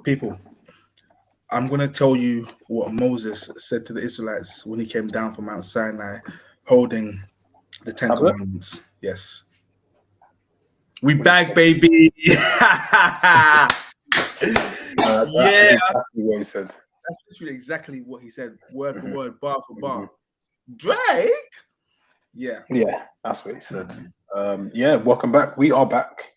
People, I'm going to tell you what Moses said to the Israelites when he came down from Mount Sinai holding the Ten Commandments. Yes. We back, baby. Yeah. Exactly what he said. That's literally exactly what he said, word for word, bar for bar. Drake? Yeah. Yeah, that's what he said. Welcome back. We are back.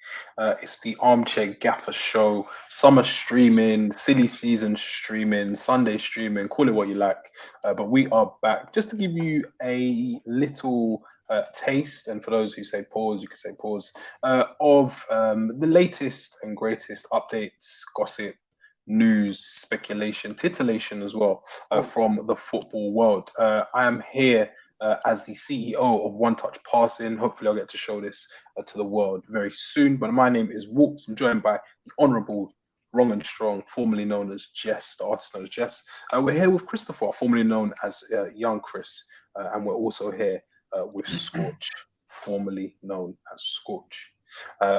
It's the Armchair Gaffers show. Summer streaming, silly season streaming, Sunday streaming, call it what you like. But we are back just to give you a little taste, and for those who say pause, you can say pause, of the latest and greatest updates, gossip, news, speculation, titillation as well from the football world. I am here as the CEO of One Touch Passing. Hopefully I'll get to show this to the world very soon. But my name is Walks. I'm joined by the Honourable Wrong and Strong, formerly known as Jess, the artist known as Jess. We're here with Christopher, formerly known as Young Chris. And we're also here with Scorch, formerly known as Scorch.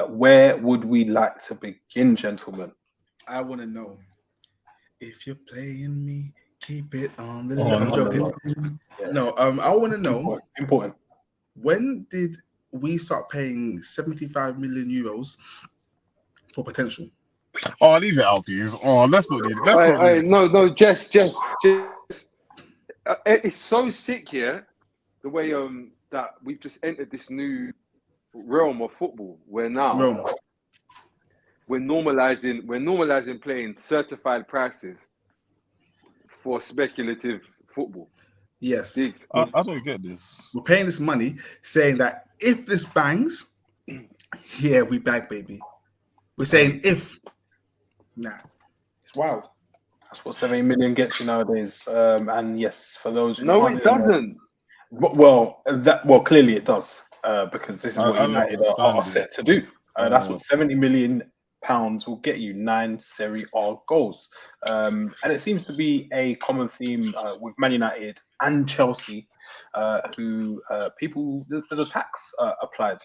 Where would we like to begin, gentlemen? I want to know, if you're playing me, keep it on the line. I'm joking. No, I want to know. Important. When did we start paying 75 million euros for potential? Oh, leave it out, please. Oh, let's not do it. No, Jess. It's so sick here, the way that we've just entered this new realm of football, where now we're normalizing playing certified prices for speculative football. Yes. I don't get this. We're paying this money saying that if this bangs, yeah, we back, baby. We're saying if. Nah. It's wild. That's what 70 million gets you nowadays. And yes, for those who No, it doesn't. Clearly it does. Because this is what United are set to do. That's what 70 million pounds will get you 9 Serie A goals. And it seems to be a common theme with Man United and Chelsea, there's a tax applied.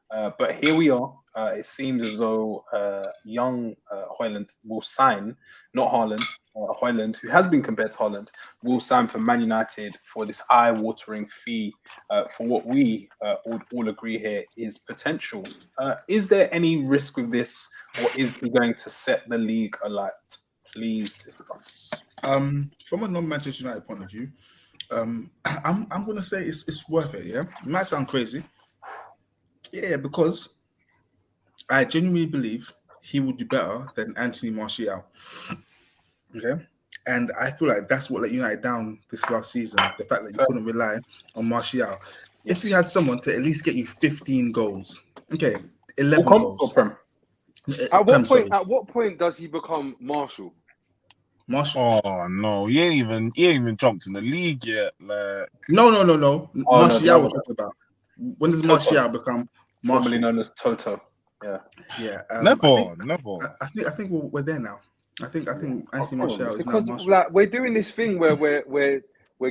But here we are. It seems as though young Hojlund will sign, not Haaland, Hojlund, who has been compared to Haaland, will sign for Man United for this eye-watering fee for what we would all agree here is potential. Is there any risk with this, or is he going to set the league alight? Please discuss. From a non-Manchester United point of view, I'm going to say it's worth it, yeah? It might sound crazy. Yeah, because I genuinely believe he would do better than Anthony Martial. Okay? And I feel like that's what let United down this last season, the fact that you couldn't rely on Martial. Yes. If you had someone to at least get you 15 goals, okay, 11 goals. At what point does he become Marshall? Oh no, he ain't even jumped in the league yet. Like no. Martial we're talking about. When does Martial become Marshall? Formerly known as Toto. Yeah. Never. I think we're there now. I think Anthony Martial is now Marshall. Like, we're doing this thing where we're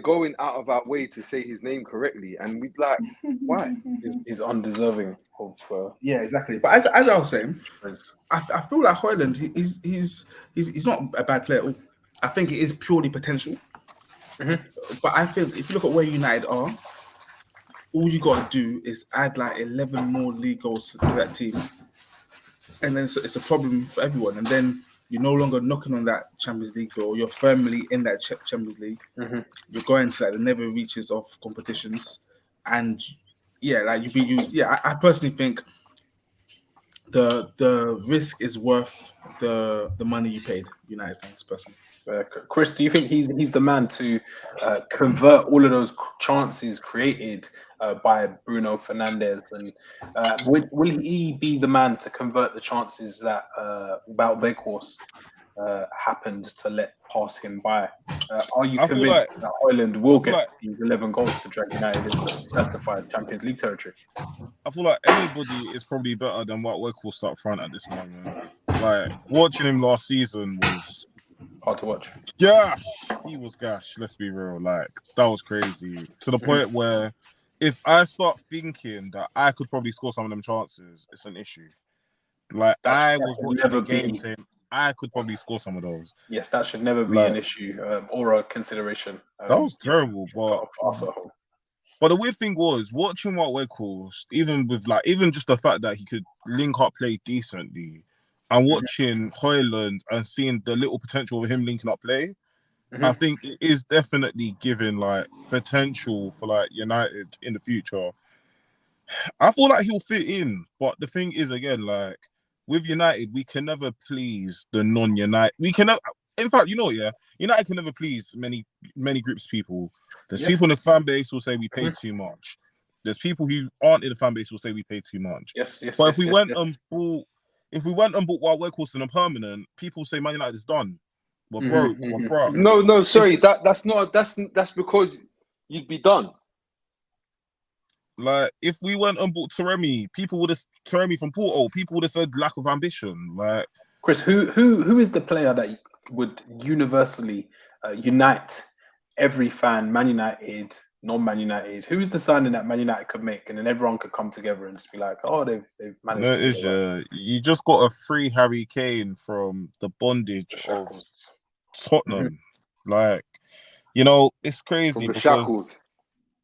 going out of our way to say his name correctly, and we like why? He's undeserving of. Yeah, exactly. But as I was saying, I feel like Hojlund, he's not a bad player at all. I think it is purely potential. Mm-hmm. But I think if you look at where United are, all you got to do is add like 11 more league goals to that team. And then it's a problem for everyone. And then you're no longer knocking on that Champions League door. You're firmly in that Champions League. Mm-hmm. You're going to like the never reaches of competitions. And yeah, like I personally think the risk is worth the money you paid, United fans, personally. Chris, do you think he's the man to convert all of those chances created by Bruno Fernandes, and will he be the man to convert the chances that Wout Weghorst happened to let pass him by? Are you convinced that Hojlund will get these 11 goals to drag United into certified Champions League territory? I feel like anybody is probably better than Wout Weghorst up front at this moment. Like, watching him last season was hard to watch. Gosh, he was gash. Let's be real. Like, that was crazy. To the point where if I start thinking that I could probably score some of them chances, it's an issue. Like, I was watching the game saying, I could probably score some of those. Yes, that should never be an issue or a consideration. That was terrible, for us at home. But the weird thing was watching what Weghorst, even just the fact that he could link up play decently, and watching Hojlund and seeing the little potential of him linking up play, I think it is definitely giving like potential for like United in the future. I feel like he'll fit in, but the thing is, again, like with United, we can never please the non-United. We can never, in fact, you know, United can never please many groups of people. There's people in the fan base who will say we pay too much. There's people who aren't in the fan base who will say we pay too much. But if we went and bought Wild Weghorst on a permanent, people say Man United is done. We're broke. We're broke. No, sorry, that's because you'd be done. Like if we went and bought Taremi, people would have Taremi from Porto. People would have said lack of ambition. Like Chris, who is the player that would universally unite every fan, Man United, non-Man United? Who is the signing that Man United could make, and then everyone could come together and just be like, "Oh, they've managed." You just got a free Harry Kane from the bondage of Tottenham. Like, you know, it's crazy From the because shackles.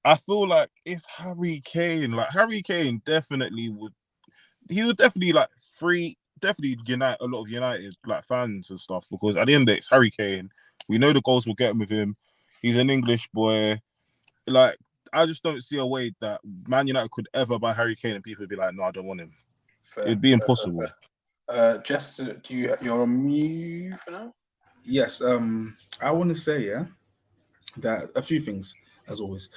I feel like it's Harry Kane. Like Harry Kane definitely would definitely unite a lot of United like fans and stuff, because at the end of it, it's Harry Kane. We know the goals will get him with him. He's an English boy. Like, I just don't see a way that Man United could ever buy Harry Kane and people would be like, no, I don't want him. It'd be impossible. Jess, you're on mute for now? Yes. I want to say that a few things as always.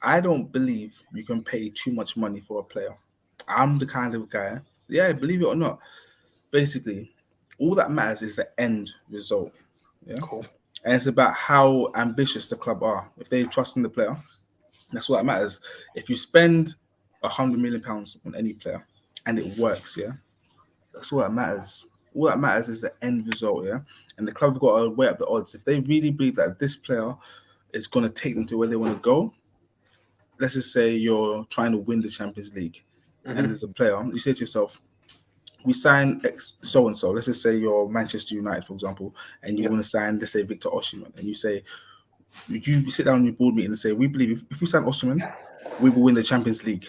I don't believe you can pay too much money for a player. I'm the kind of guy, believe it or not, basically, all that matters is the end result. Yeah. Cool. And it's about how ambitious the club are. If they trust in the player, that's what matters. If you spend £100 million on any player and it works, that's what matters. All that matters is the end result, And the club have got to weigh up the odds. If they really believe that this player is going to take them to where they want to go, let's just say you're trying to win the Champions League, and there's a player, you say to yourself, we sign X so-and-so. Let's just say you're Manchester United, for example, and you want to sign, let's say, Victor Osimhen, and you say, you sit down in your board meeting and say, we believe if we sign Osimhen, we will win the Champions League,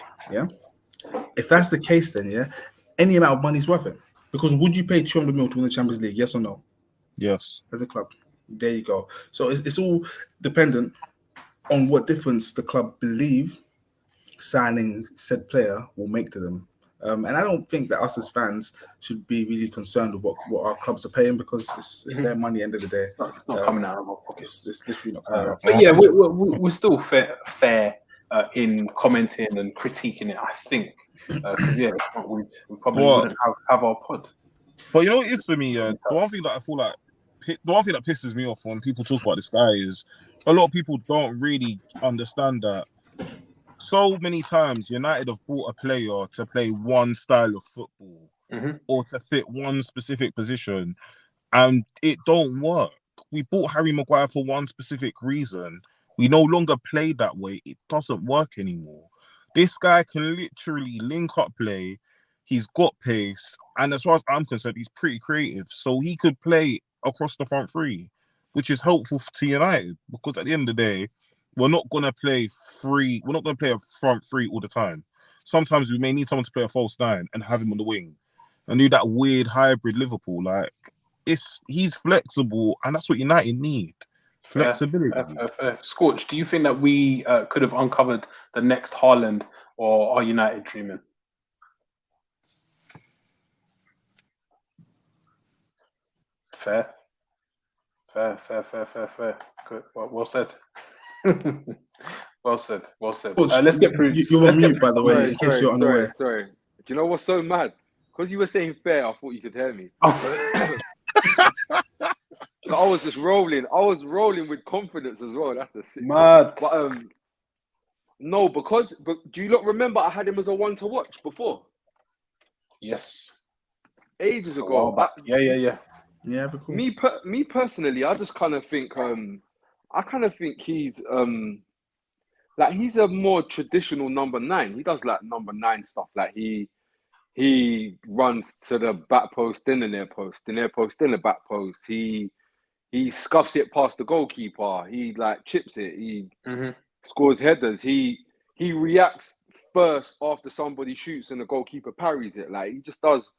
If that's the case, then, any amount of money is worth it. Because would you pay 200 million to win the Champions League, yes or no? Yes. As a club. There you go. So it's all dependent on what difference the club believe signing said player will make to them. And I don't think that us as fans should be really concerned with what our clubs are paying, because it's their money at the end of the day. It's not coming out of our pockets. It's literally not coming out. But yeah, we're still fair in commenting and critiquing it, I think. We probably wouldn't have our pod. But you know what it is for me? The one thing that I feel like, the one thing that pisses me off when people talk about this guy is a lot of people don't really understand that so many times United have bought a player to play one style of football or to fit one specific position, and it don't work. We bought Harry Maguire for one specific reason. We no longer play that way. It doesn't work anymore. This guy can literally link up play. He's got pace, and as far as I'm concerned, he's pretty creative. So he could play across the front three, which is helpful to United, because at the end of the day, we're not going to play free. We're not going to play a front three all the time. Sometimes we may need someone to play a false nine and have him on the wing and do that weird hybrid Liverpool. Like, he's flexible, and that's what United need. Flexibility. Scorch, do you think that we could have uncovered the next Haaland, or are United dreaming? Fair. Good. Well said. Well said. Let's get through. You're on mute, by the way, in case you're unaware. Sorry. Do you know what's so mad? Because you were saying fair, I thought you could hear me. So I was just rolling. I was rolling with confidence as well. That's the sick. Mad. But no, but do you not remember I had him as a one to watch before? Yes. Ages ago. Yeah. Yeah, but cool. Me personally, I just kind of think he's like he's a more traditional number 9. He does like number 9 stuff. Like he He runs to the back post, then the near post, the near post, then the back post. He scuffs it past the goalkeeper. He like chips it. He scores headers. He reacts first after somebody shoots and the goalkeeper parries it. Like he just does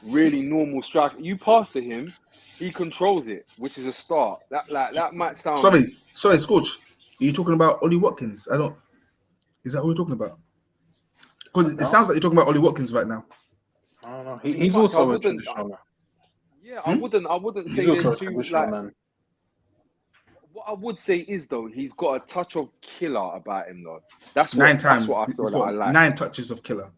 really normal strike. You pass to him, he controls it, which is a start. That might sound. Sorry, Scorch. Are you talking about Ollie Watkins? Is that what we're talking about? Because it sounds like you're talking about Ollie Watkins right now. I don't know. He's also a traditional man. Yeah, I wouldn't say also they're a too traditional like. man. What I would say is though, he's got a touch of killer about him though. That's That's what I feel I like. 9 touches of killer.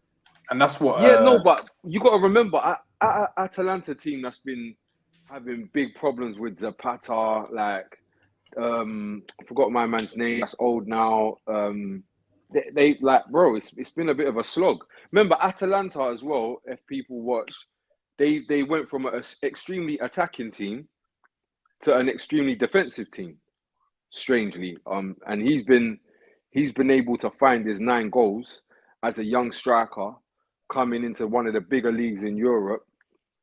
And that's what. Yeah, no, but you got to remember, Atalanta team that's been having big problems with Zapata. Like, I forgot my man's name. That's old now. They like, bro, it's been a bit of a slog. Remember Atalanta as well. If people watch, they went from an extremely attacking team to an extremely defensive team. Strangely, and he's been able to find his 9 goals as a young striker coming into one of the bigger leagues in Europe,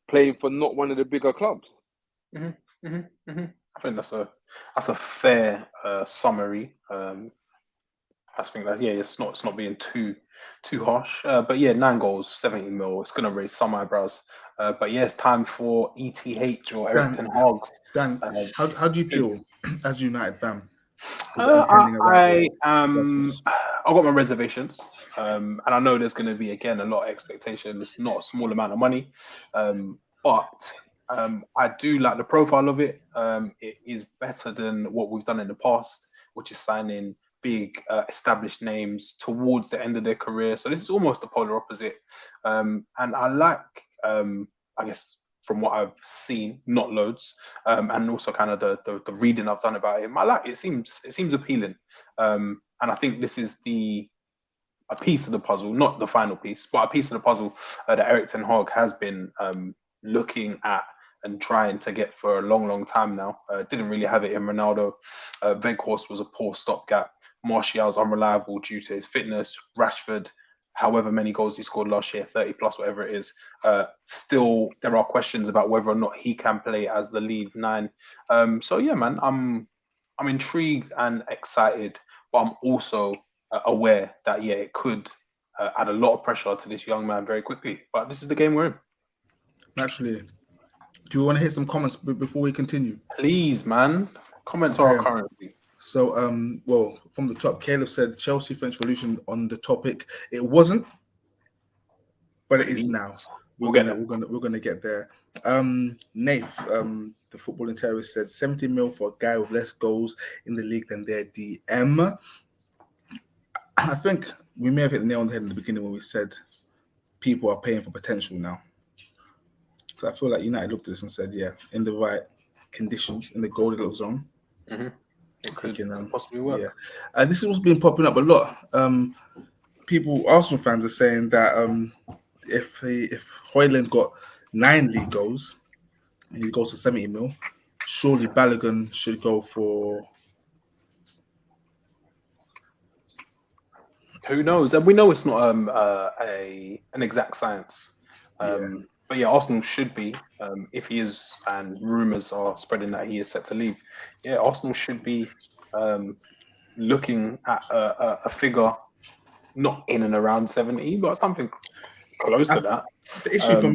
playing for not one of the bigger clubs. I think that's a fair summary. I think that it's not being too harsh. But yeah, 9 goals, 70 mil. It's gonna raise some eyebrows. But yeah, it's time for ETH or Eric Ten Hag's. Dan, how do you feel as United fan? I got my reservations, and I know there's going to be again a lot of expectation. It's not a small amount of money, but I do like the profile of it. It is better than what we've done in the past, which is signing big established names towards the end of their career. So this is almost the polar opposite, and I like, I guess, from what I've seen, not loads, and also kind of the reading I've done about him, I like it. It seems appealing, and I think this is a piece of the puzzle, not the final piece, but a piece of the puzzle that Eric Ten Hag has been looking at and trying to get for a long time now. Didn't really have it in Ronaldo. Weghorst was a poor stopgap. Martial's unreliable due to his fitness. Rashford, however many goals he scored last year, 30 plus, whatever it is, still there are questions about whether or not he can play as the lead 9. So yeah, man, I'm intrigued and excited, but I'm also aware that it could add a lot of pressure to this young man very quickly. But this is the game we're in. Naturally. Do you want to hit some comments before we continue? Please, man. Comments are our currency. So, well, from the top, Caleb said Chelsea French Revolution on the topic. It wasn't, but it is now. We're gonna get there. Nath, the footballing terrorist, said 70 mil for a guy with less goals in the league than their DM. I think we may have hit the nail on the head in the beginning when we said people are paying for potential now. So I feel like United looked at this and said, yeah, in the right conditions, in the golden little zone. It could possibly work. Yeah, this is what's been popping up a lot. People, Arsenal fans, are saying that if Hojlund got 9 league goals and he goes for 70 mil, surely Balogun should go for. Who knows? And we know it's not an exact science. But yeah, Arsenal should be, if he is, and rumours are spreading that he is set to leave. Yeah, Arsenal should be looking at a figure not in and around 70, but something close to that. The issue for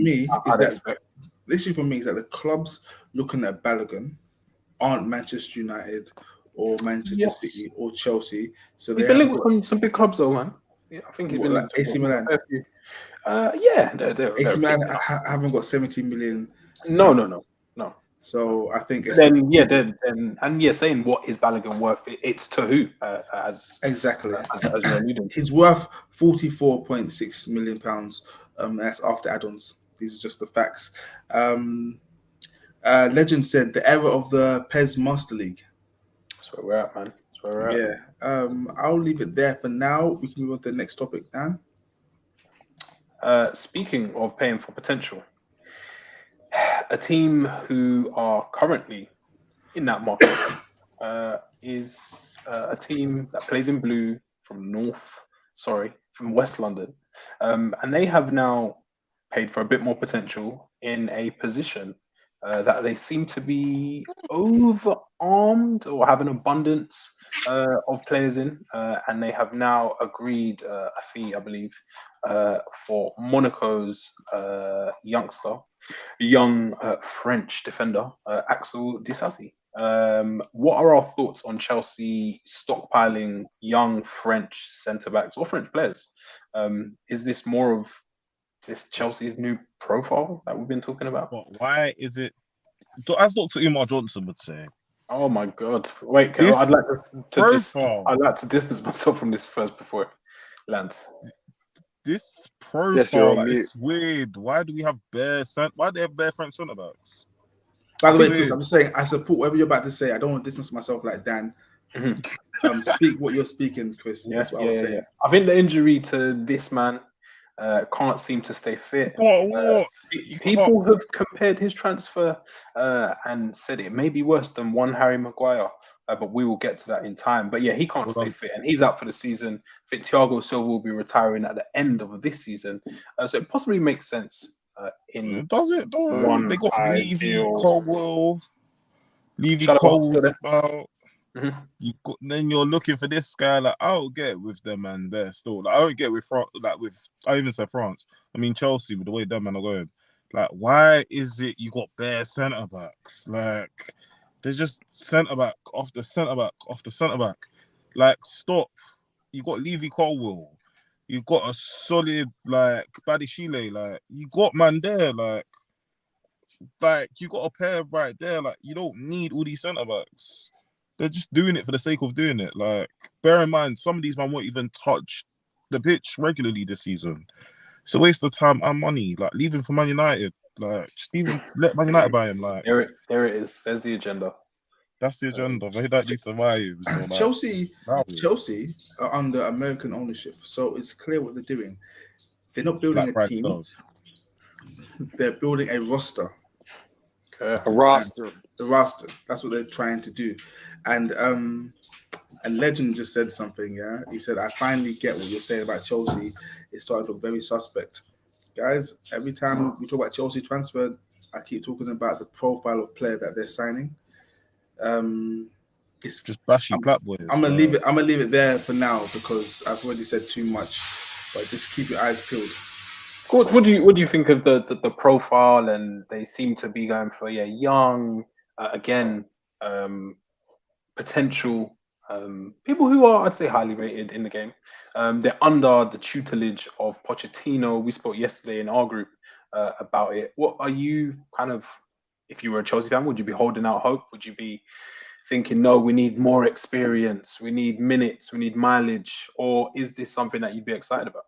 me is that the clubs looking at Balogun aren't Manchester United or Manchester City or Chelsea. So he's been linked with some big clubs, though, man. Yeah, I think he's been like AC Milan. They're AC Milan haven't got 70 million. No. So I think it's saying what is Balogun worth? It's to who? As you're alluding. He's worth £44.6 million. That's after add-ons. These are just the facts. Legend said the era of the PES Master League. That's where we're at, man. That's where we're at. I'll leave it there for now. We can move on to the next topic, Dan. Speaking of paying for potential, a team who are currently in that market is a team that plays in blue from West London. And they have now paid for a bit more potential in a position that they seem to be over-armed or have an abundance of players in, and they have now agreed a fee, I believe, for Monaco's young French defender, Axel Disasi. What are our thoughts on Chelsea stockpiling young French centre-backs or French players? Is this more of this Chelsea's new profile that we've been talking about? But why is it, as Dr. Umar Johnson would say? Oh my God! Wait, This I'd like profile. I'd like to distance myself from this first before it lands. This Yes, you're profile on mute. is weird. Why do we have why do they have bare French centre backs? By the way, Weird. Chris, I'm just saying I support whatever you're about to say. I don't want to distance myself like Dan. Speak what you're speaking, Chris. That's what I was saying. I think the injury to this man can't seem to stay fit. People have compared his transfer and said it may be worse than one Harry Maguire, but we will get to that in time. But yeah, he can't stay fit, and he's out for the season. I think Thiago Silva will be retiring at the end of this season, so it possibly makes sense. Does it? One They got Levy ideal- Colwell. Levy Shut up, Colwell's Mark. about. Then you're looking for this guy. Like, I don't get with them man there still. Like, I don't get with France. Like I even said France. I mean Chelsea with the way them man are going. Like, why is it you got bare centre backs? Like, there's just centre back off the centre back. Like, stop. You got Levy Colwell. You got a solid like Badishile. Like, you got man there. Like you got a pair right there. Like, you don't need all these centre backs. They're just doing it for the sake of doing it. Like, bear in mind, some of these men won't even touch the pitch regularly this season. It's a waste of time and money. Like, leave him for Man United. Like, just even let Man United buy him. Like, there it is. There's the agenda. That's the agenda. They don't need to buy him. So, like, Chelsea are under American ownership, so it's clear what they're doing. They're not building a team. Sells. They're building a roster. Okay. A roster. The roster. That's what they're trying to do. And a legend just said something, yeah? He said, I finally get what you're saying about Chelsea. It's starting to look very suspect. Guys, every time we talk about Chelsea transfer, I keep talking about the profile of player that they're signing. It's just bashy black boys. I'm gonna leave it there for now because I've already said too much. But just keep your eyes peeled. Coach, what do you think of the profile? And they seem to be going for young, potential people who are, I'd say, highly rated in the game. They're under the tutelage of Pochettino. We spoke yesterday in our group about it. What are you kind of, if you were a Chelsea fan, would you be holding out hope? Would you be thinking, no, we need more experience, we need minutes, we need mileage? Or is this something that you'd be excited about?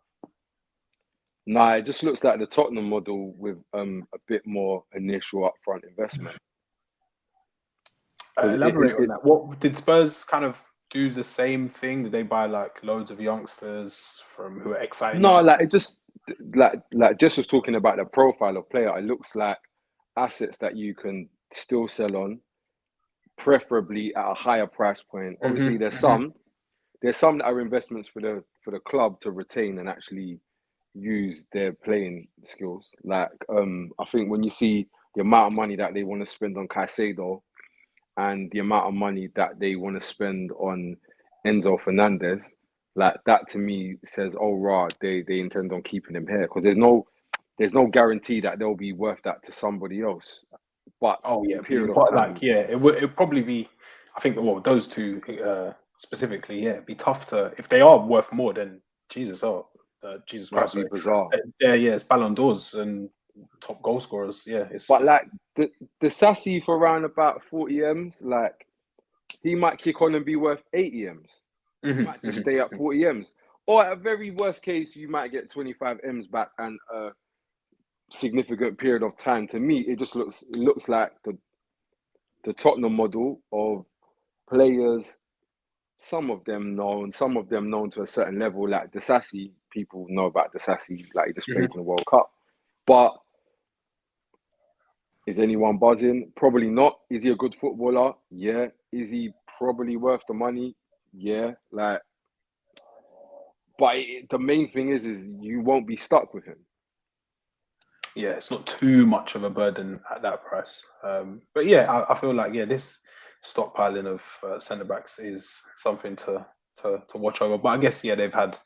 Nah, it just looks like the Tottenham model with a bit more initial upfront investment. Elaborate on that. What did Spurs kind of do the same thing? Did they buy like loads of youngsters from who are excited? No, like it just like just was talking about the profile of player. It looks like assets that you can still sell on, preferably at a higher price point. Obviously, there's some that are investments for the club to retain and actually use their playing skills. Like I think when you see the amount of money that they want to spend on Caicedo and the amount of money that they want to spend on Enzo Fernandez, like that to me says, oh right, they intend on keeping him here because there's no guarantee that they'll be worth that to somebody else. But it would probably be. I think those two specifically, it'd be tough to if they are worth more than Jesus Christ, that'd be bizarre. It's Ballon d'Ors and top goal scorers. But like the Sassy for around about 40 M's, like he might kick on and be worth 80 M's. He might just stay at 40 M's. Or at a very worst case, you might get 25 M's back and a significant period of time. To me, it just looks like the Tottenham model of players, some of them known to a certain level, like the Sassy. People know about the Sassy, like he just played in the World Cup. But is anyone buzzing? Probably not. Is he a good footballer? Yeah. Is he probably worth the money? Yeah. Like, but the main thing is you won't be stuck with him. it's not too much of a burden at that price. But yeah, I feel like this stockpiling of centre backs is something to watch over. But I guess they've had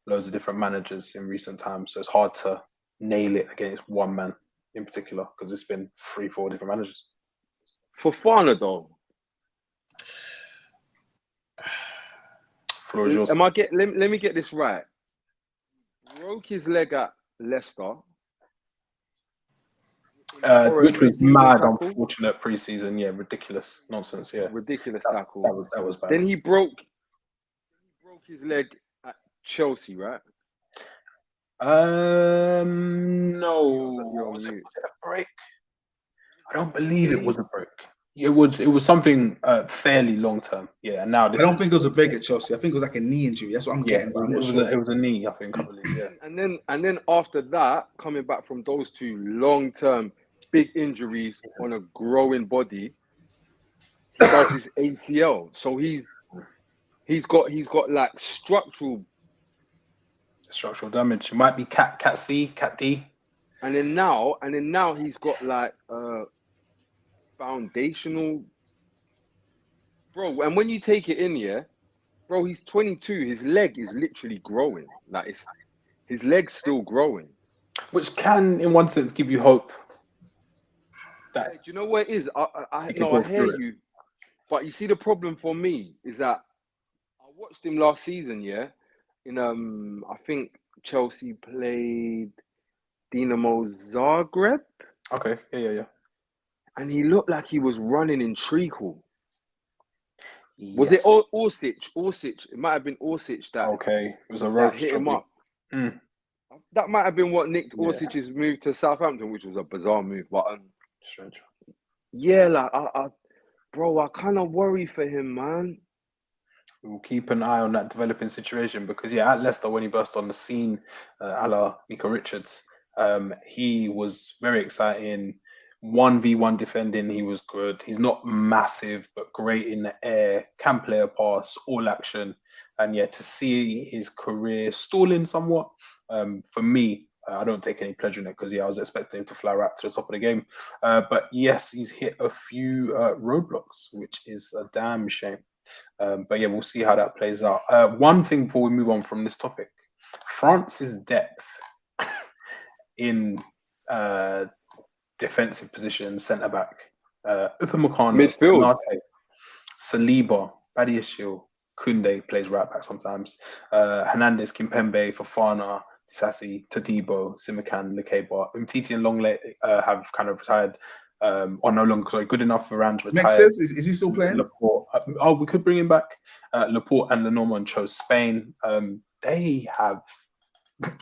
loads of different managers in recent times, so it's hard to nail it against one man in particular because it's been 3-4 different managers. Fofana though, floor is yours. let me get this right. Broke his leg at Leicester, which was mad, tackle. Unfortunate preseason. Yeah, ridiculous nonsense. Yeah, ridiculous tackle. That was bad. Then he broke his leg at Chelsea, right? No. Was it a break? I don't believe it was a break. It was something fairly long term. Yeah, and now I don't think it was a break at Chelsea. I think it was like a knee injury. That's what I'm getting. But it was a knee. I think I believe. Yeah. And then after that, coming back from those two long term big injuries on a growing body, he does his ACL. So he's got like structural damage. It might be Cat C, Cat D. And then now he's got like foundational, bro. And when you take it in, bro, he's 22. His leg is literally growing. Like his leg's still growing, which can, in one sense, give you hope. Do you know what it is? I hear you, but you see, the problem for me is that I watched him last season. Yeah, in I think Chelsea played Dinamo Zagreb. Okay, yeah. And he looked like he was running in treacle. Yes. Was it Orsic? It might have been Orsic that. Okay, it was a rope hit him up. That might have been what nicked Orsic's move to Southampton, which was a bizarre move. But strange. Yeah, like I kind of worry for him, man. We'll keep an eye on that developing situation because at Leicester when he burst on the scene, a la Mika Richards, he was very exciting. 1v1 defending, he was good. He's not massive, but great in the air, can play a pass, all action. And to see his career stalling somewhat, for me, I don't take any pleasure in it because I was expecting him to fly right to the top of the game. But yes, he's hit a few roadblocks, which is a damn shame. But we'll see how that plays out. One thing before we move on from this topic, France's depth in defensive position, centre back, Upamecano, midfield, Saliba, Badiashile, Koundé plays right back sometimes. Hernandez, Kimpembe, Fofana, Disasi, Todibo, Simikan, Lekeba, Umtiti and Longley have kind of retired. Or no longer good enough for Rand retired. Next is he still playing? Laporte, we could bring him back. Laporte and Lenormand chose Spain. They have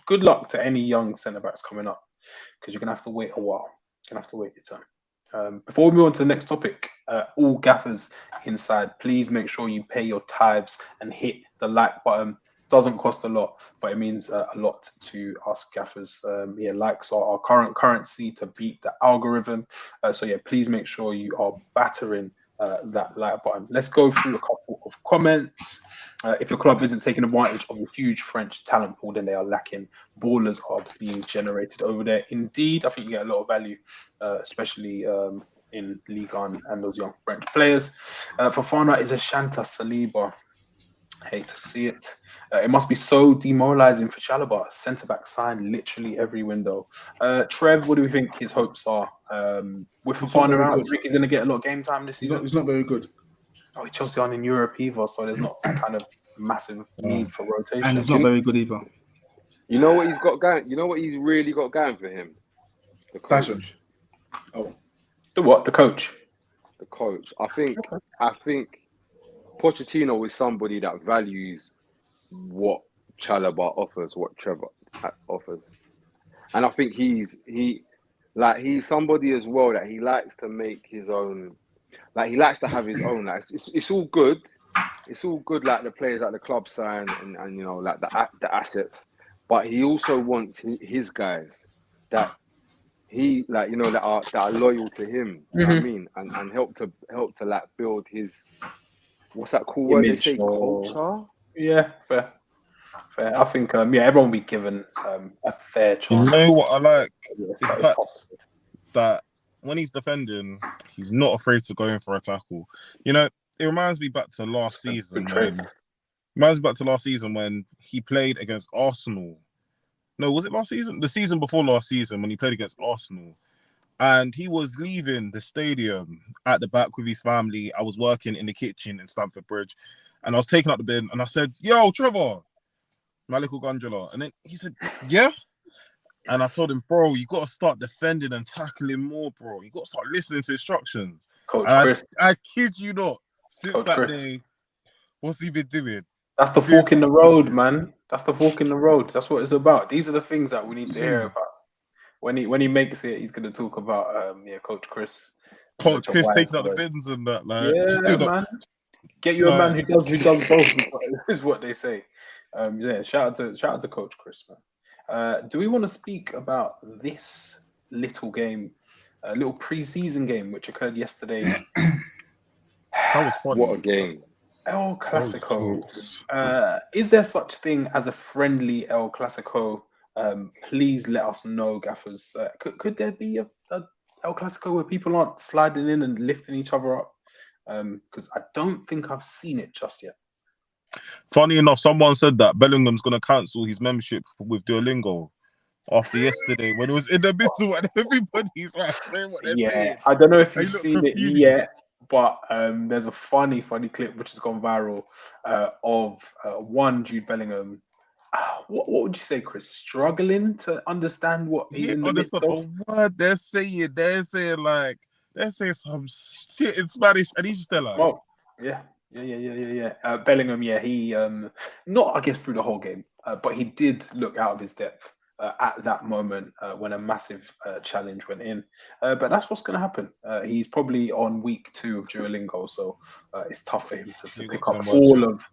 good luck to any young centre backs coming up because you're gonna have to wait a while. You're gonna have to wait your turn. Before we move on to the next topic, all gaffers inside, please make sure you pay your tithes and hit the like button. Doesn't cost a lot, but it means a lot to us gaffers. Likes are our current currency to beat the algorithm. Please make sure you are battering that like button. Let's go through a couple of comments. If your club isn't taking advantage of the huge French talent pool, then they are lacking. Ballers are being generated over there. Indeed, I think you get a lot of value, especially in Ligue 1 and those young French players. Fofana is a Shanta Saliba. Hate to see it. It must be so demoralizing for Chalobah. Centre-back signed literally every window. Trev, what do we think his hopes are? With Fofana out, do you think he's going to get a lot of game time this season? He's not very good. Oh, Chelsea aren't in Europe either, so there's not kind of massive need for rotation. And it's not very good either. You know what he's got going? You know what he's really got going for him? The coach. Passion. Oh. The what? The coach? The coach. I think Pochettino is somebody that values what Chalobah offers, what Trevor offers. And I think he's somebody as well that he likes to make his own. Like he likes to have his own. Like it's all good. It's all good. Like the players at the club sign and you know like the assets, but he also wants his guys that he like you know that are loyal to him. You know what I mean? And help to like build his what's that cool word they say culture? Yeah, fair. fair. I think everyone will be given a fair chance. You know what I like? It's The tough. fact that when he's defending, he's not afraid to go in for a tackle. You know, it reminds me back to last season when he played against Arsenal. No, was it last season? The season before last season when he played against Arsenal. And he was leaving the stadium at the back with his family. I was working in the kitchen in Stamford Bridge. And I was taking out the bin and I said, "Yo, Trevor, my little gondola." And then he said, "Yeah." And I told him, "Bro, you got to start defending and tackling more, bro. You got to start listening to instructions." Coach And Chris. I kid you not, since Coach that Chris. day, what's he been doing? That's the fork in the road, man. That's the fork in the road. That's what it's about. These are the things that we need to hear about. When he makes it, he's going to talk about Coach Chris. Coach Chris taking out the bins and that. Like, man. Get you a man who does both. Is what they say. Shout out to Coach Chris, man. Do we want to speak about this little game, a little pre-season game which occurred yesterday? That was funny. What a game! El Clasico. Is there such thing as a friendly El Clasico? Please let us know, Gaffers. Could there be a El Clasico where people aren't sliding in and lifting each other up? Because I don't think I've seen it just yet. Funny enough, someone said that Bellingham's going to cancel his membership with Duolingo after yesterday when it was in the middle and everybody's like saying what they're saying. I don't know if you've seen it yet, but there's a funny clip which has gone viral of one Jude Bellingham. What would you say, Chris? Struggling to understand what he's in the midst of? A word they're saying. They're saying some shit in Spanish, and he's just there like, "Oh, yeah. Bellingham, he not I guess through the whole game, but he did look out of his depth at that moment when a massive challenge went in. But that's what's going to happen. He's probably on week 2 of Duolingo, so it's tough for him to pick up all of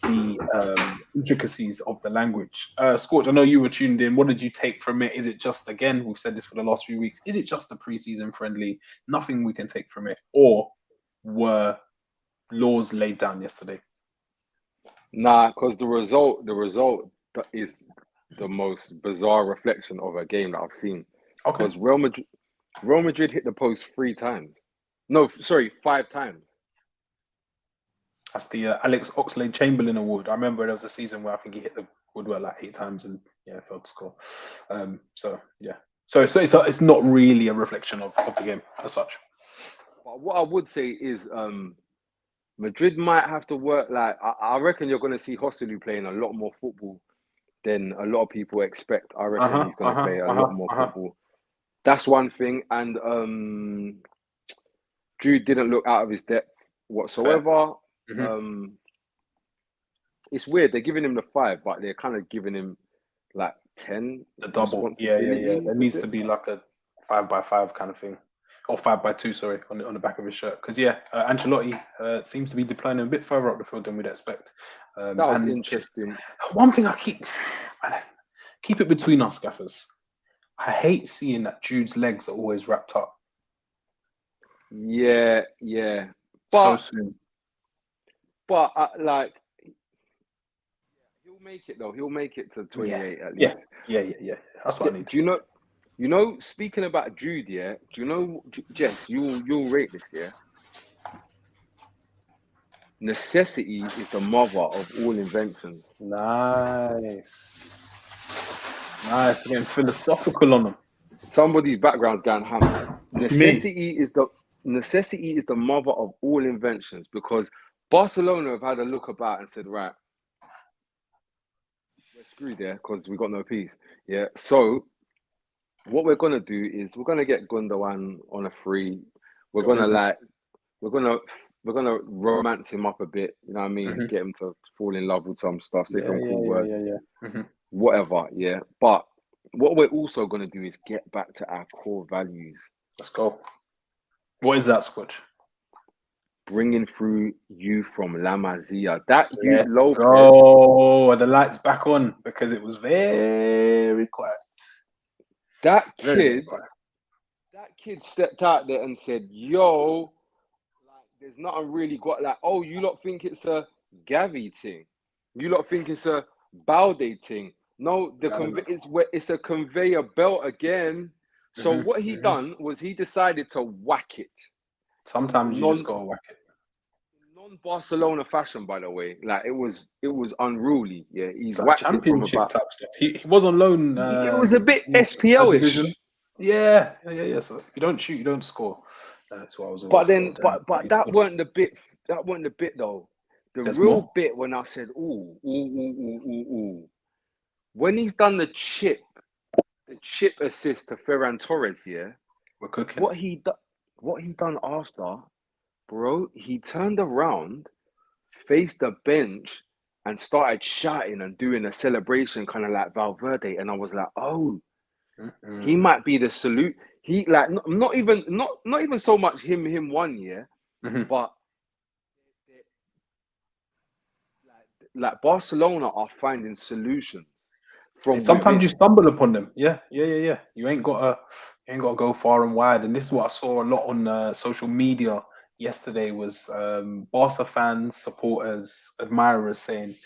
the intricacies of the language. Scorch, I know you were tuned in. What did you take from it? Is it just, again, we've said this for the last few weeks, is it just a pre-season friendly, nothing we can take from it, or were laws laid down yesterday? Nah, because the result is the most bizarre reflection of a game that I've seen. Okay. Because Real Madrid hit the post 3 times. No, sorry, 5 times. That's the Alex Oxlade-Chamberlain Award. I remember there was a season where I think he hit the woodwork like 8 times and failed to score. So it's not really a reflection of the game as such. But what I would say is Madrid might have to work. Like I reckon you're going to see Hojlund playing a lot more football than a lot of people expect. I reckon he's going to play a lot more football. That's one thing. And Jude didn't look out of his depth whatsoever. It's weird. They're giving him the 5, but they're kind of giving him like 10. The double. Yeah. There needs to be like a 5x5 kind of thing. Or 5x2, sorry, on the back of his shirt. Because Ancelotti seems to be deploying a bit further up the field than we'd expect. That was interesting. One thing I keep it between us, Gaffers. I hate seeing that Jude's legs are always wrapped up. Yeah. But, so soon. But he'll make it though. He'll make it to 28 at least. Yeah. That's what I need. Do you know? Speaking about Jude, do you know, Jess? You'll rate this, Necessity is the mother of all inventions. Nice. Getting philosophical on them. Somebody's background's going ham. Necessity is the mother of all inventions, because Barcelona have had a look about and said, right, we're screwed there because we got no peace. Yeah. So what we're gonna do is we're gonna get Gundogan on a free. We're gonna romance him up a bit. You know what I mean? Get him to fall in love with some stuff. Say some cool words. Whatever. Yeah. But what we're also gonna do is get back to our core values. Let's go. What is that, Squatch? Bringing through you from La Masia. That you Lopez. Oh, the light's back on because it was very quiet. That kid stepped out there and said, "Yo, like, there's nothing really got like. Oh, you lot think it's a Gavi thing? You lot think it's a Balde thing. No, it's a conveyor belt again. So what he done was he decided to whack it. Sometimes you just gotta whack it. Non-Barcelona fashion, by the way. Like it was unruly. Yeah, he's like whacked championship it from about, type stuff. He was on loan. it was a bit SPL-ish. Yeah. So if you don't shoot, you don't score. That's what I was. But that weren't the bit. That weren't the bit though. There's real more bit when I said, ooh. When he's done the chip assist to Ferran Torres, yeah, we're cooking. What he done after, bro, he turned around, faced the bench, and started shouting and doing a celebration, kind of like Valverde. And I was like, oh, he might be the salute. He like not even so much him 1 year, but like Barcelona are finding solutions. Sometimes you stumble upon them. Yeah. You ain't got to go far and wide. And this is what I saw a lot on social media yesterday was Barca fans, supporters, admirers saying,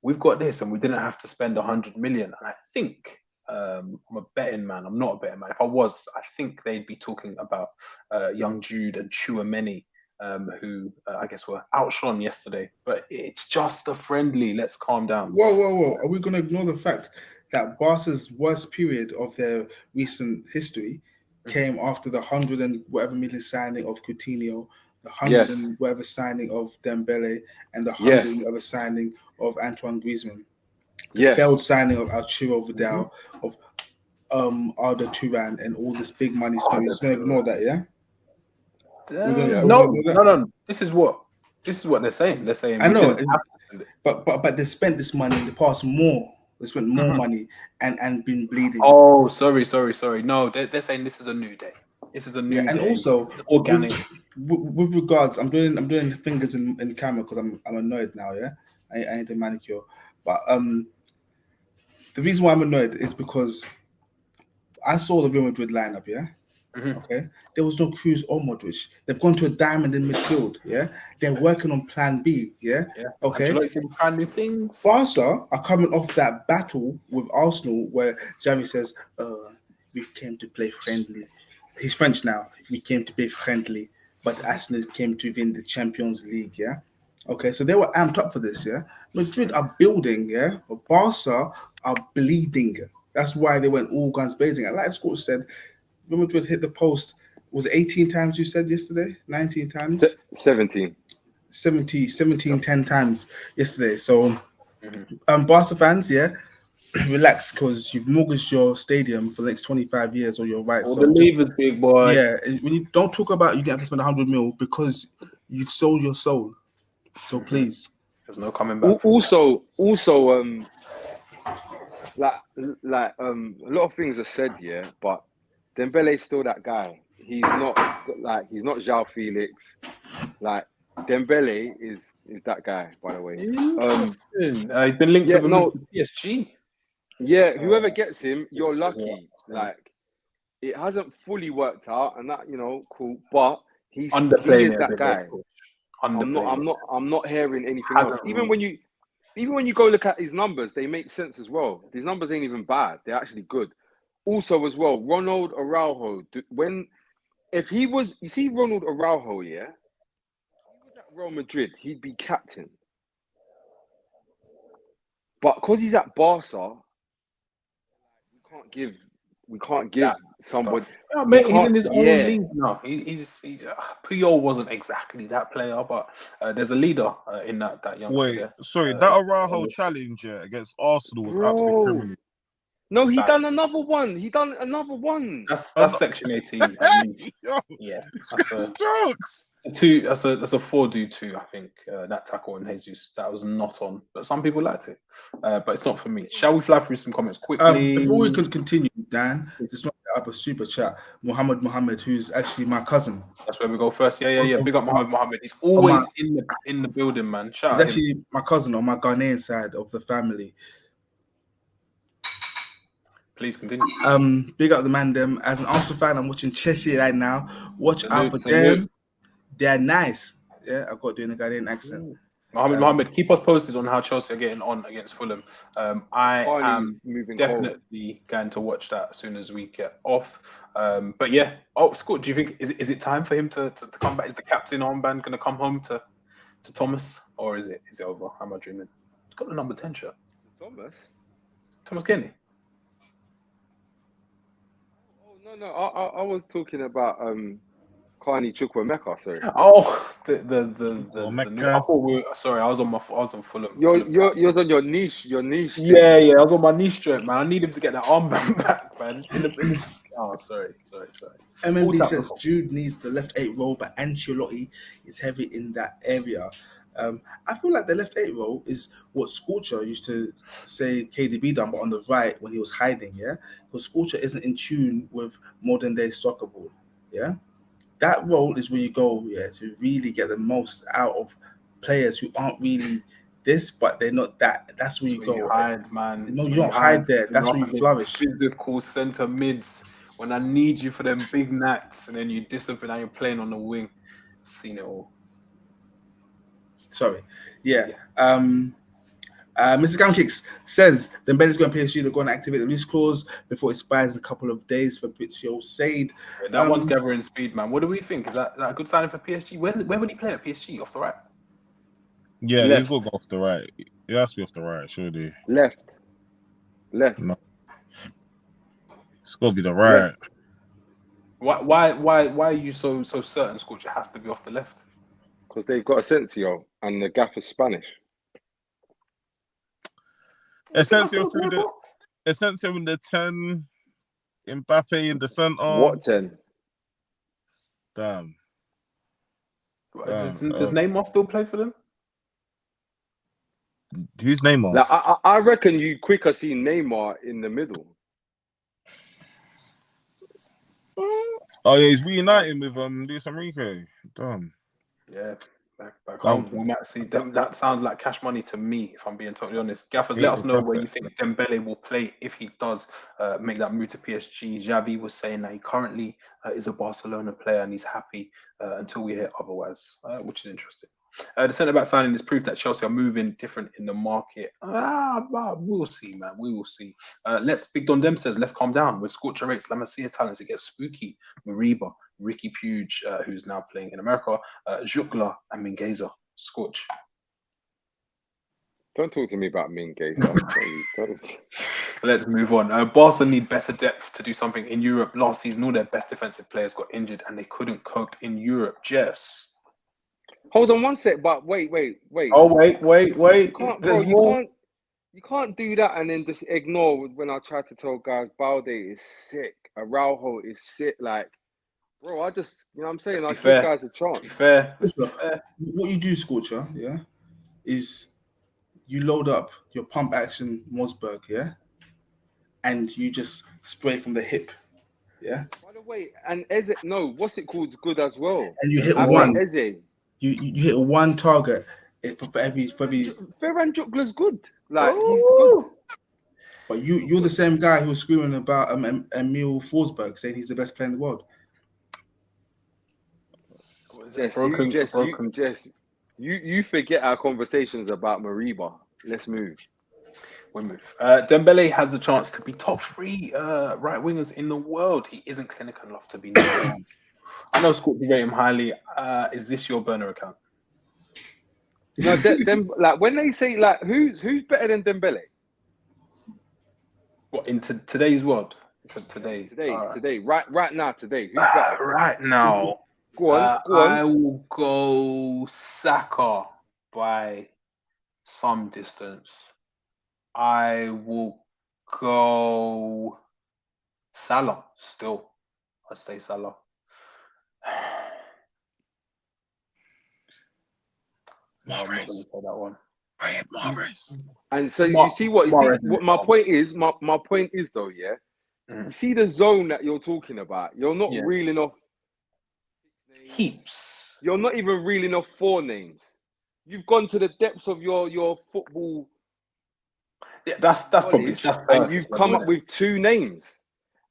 "We've got this, and we didn't have to spend 100 million." And I think I'm a betting man. I'm not a betting man. If I was, I think they'd be talking about young Jude and Tchouaméni, who I guess were outshone yesterday. But it's just a friendly. Let's calm down. Whoa! Are we going to ignore the fact that Barca's worst period of their recent history came after the 100 and whatever million signing of Coutinho, the 100 and whatever signing of Dembele, and the 100 and whatever signing of Antoine Griezmann? The failed signing of Arturo Vidal, of Arda Turan, and all this big money spent. We're just going to ignore that, yeah? No. This is what they're saying. They're saying I know, but they spent this money in the past more. They spent more money and been bleeding. Oh, sorry. No, they're saying this is a new day. This is a new day. And also, it's organic. With regards, I'm doing fingers in camera because I'm annoyed now. Yeah, I need a manicure. But the reason why I'm annoyed is because I saw the Real Madrid lineup. Yeah. Okay, there was no Cruz or Modric. They've gone to a diamond in midfield. Yeah, they're working on Plan B. Yeah. Okay. Would you like some brand new things? Barca are coming off that battle with Arsenal where Xavi says, "We came to play friendly." He's French now. We came to play friendly, but Arsenal came to win the Champions League. Yeah. Okay, so they were amped up for this. Yeah. Madrid are building. Yeah, but Barca are bleeding. That's why they went all guns blazing. And like Scott said, Real Madrid hit the post, was it 18 times you said yesterday? 19 times? 17. 10 times yesterday. So, Barca fans, relax because you've mortgaged your stadium for the next 25 years or your rights. So the levers, big boy. Yeah, when you don't talk about you get to spend 100 mil because you've sold your soul. So please. There's no coming back. Also, like a lot of things are said, but Dembele's still that guy. He's not João Felix. Like Dembele is that guy, by the way. He's been linked with PSG. Yeah, whoever gets him, you're lucky. Like it hasn't fully worked out, and that cool. But he is that guy. I'm not hearing anything else. Even when you go look at his numbers, they make sense as well. These numbers ain't even bad. They're actually good. Also, as well, Ronald Araujo. If he was, you see, Ronald Araujo, if he was at Real Madrid, he'd be captain. But because he's at Barca, we can't give somebody. No, mate, he's in his own league now. He's Puyol wasn't exactly that player, but there's a leader in that young. Wait, sorry, that Araujo challenge against Arsenal was absolutely criminal. No, he done another one. That's Section 18. Yeah, that's jokes. That's a 4-2, I think. That tackle on Jesus, that was not on, but some people liked it. But it's not for me. Shall we fly through some comments quickly? Before we can continue, Dan, just want to up a super chat. Mohammed, who's actually my cousin. That's where we go first. Yeah. Big up Mohammed. He's always in the building, man. He's actually my cousin on my Ghanaian side of the family. Please continue. Big up the man them. As an Arsenal fan, I'm watching Chelsea right now. Watch out for them. They're nice. Yeah, I've got doing a Ghanaian accent. Mohammed, keep us posted on how Chelsea are getting on against Fulham. I am definitely going to watch that as soon as we get off. But yeah, Scott, do you think is it time for him to come back? Is the captain armband going to come home to Thomas, or is it over? Am I dreaming? He's got the number 10 shirt. Thomas Kenny. Oh no, I was talking about Carney Chukwuemeka, sorry. Oh, the new, I thought sorry, I was on Fulham. You're on your niche. Yeah, I was on my niche joint, man. I need him to get that armband back, man. Oh, sorry. MMD says Jude needs the left 8 role, but Ancelotti is heavy in that area. I feel like the left 8 role is what Scorcher used to say KDB done, but on the right when he was hiding, yeah? Because Scorcher isn't in tune with modern day soccer ball, yeah? That role is where you go, to really get the most out of players who aren't really this, but they're not that. That's where you go. You hide, man. No, you don't hide there. That's where you flourish. Physical centre mids. When I need you for them big nights, and then you disappear and you're playing on the wing. I've seen it all. Sorry. Yeah. Mr. Gamkicks says Dembele's going to PSG. They're going to activate the release clause before it expires in a couple of days for Fabrizio Said. Yeah, that one's gathering speed, man. What do we think? Is that a good signing for PSG? Where would he play at PSG? Off the right? Yeah, he's got to go off the right. He has to be off the right, surely. Left. No. It's got to be the right. Why are you so certain, Scorcher, has to be off the left? Because they've got Asensio and the Gaffer's Spanish. Asensio in the 10, Mbappe in the centre. What 10? Damn. Does Neymar still play for them? Who's Neymar? Like, I reckon you quicker see Neymar in the middle. Oh yeah, he's reuniting with Luis Enrique. Damn. Yeah. Back home, we might see that sounds like cash money to me, if I'm being totally honest. Gaffers, let us know where you think Dembele will play if he does make that move to PSG. Xavi was saying that he currently is a Barcelona player and he's happy until we hear otherwise, which is interesting. The centre-back signing is proof that Chelsea are moving different in the market. We'll see, man. We will see. Big Don Dem says, let's calm down. With Scorcher rates, La Masia talents, it gets spooky. Mariba, Ricky Puig, who's now playing in America, Jukla, and Mingueza. Scorch. Don't talk to me about Mingueza. Let's move on. Barca need better depth to do something in Europe. Last season, all their best defensive players got injured and they couldn't cope in Europe. Jess. Hold on one sec, but wait. Oh, wait. You can't do that and then just ignore when I try to tell guys Balde is sick, Araujo is sick. Like, bro, I just, you know what I'm saying? I give guys a chance. Be fair. What you do, Scorcher, is you load up your pump action Mosberg, and you just spray from the hip, By the way, and Eze, what's it called? It's good as well. And you hit one. Eze. You hit one target for every. Ferran Jukla's good. Like, he's good. But you're the same guy who was screaming about Emil Forsberg, saying he's the best player in the world. Jess, you forget our conversations about Mariba. Let's move. We move. Dembele has the chance to be top 3 right wingers in the world. He isn't clinical enough to be number 1. I know Scott, you rate him highly. Is this your burner account? No, like when they say like who's better than Dembele? What in today's world? Today, right now, today. Who's better? Right now, go on. I will go Saka by some distance. I will go Salah still. I'd say Salah. Morris. That one. Morris. And so you see what my point is. My point is though, you see the zone that you're talking about. You're not reeling off heaps. You're not even reeling off 4 names. You've gone to the depths of your football. Yeah, that's probably and you've come up with 2 names,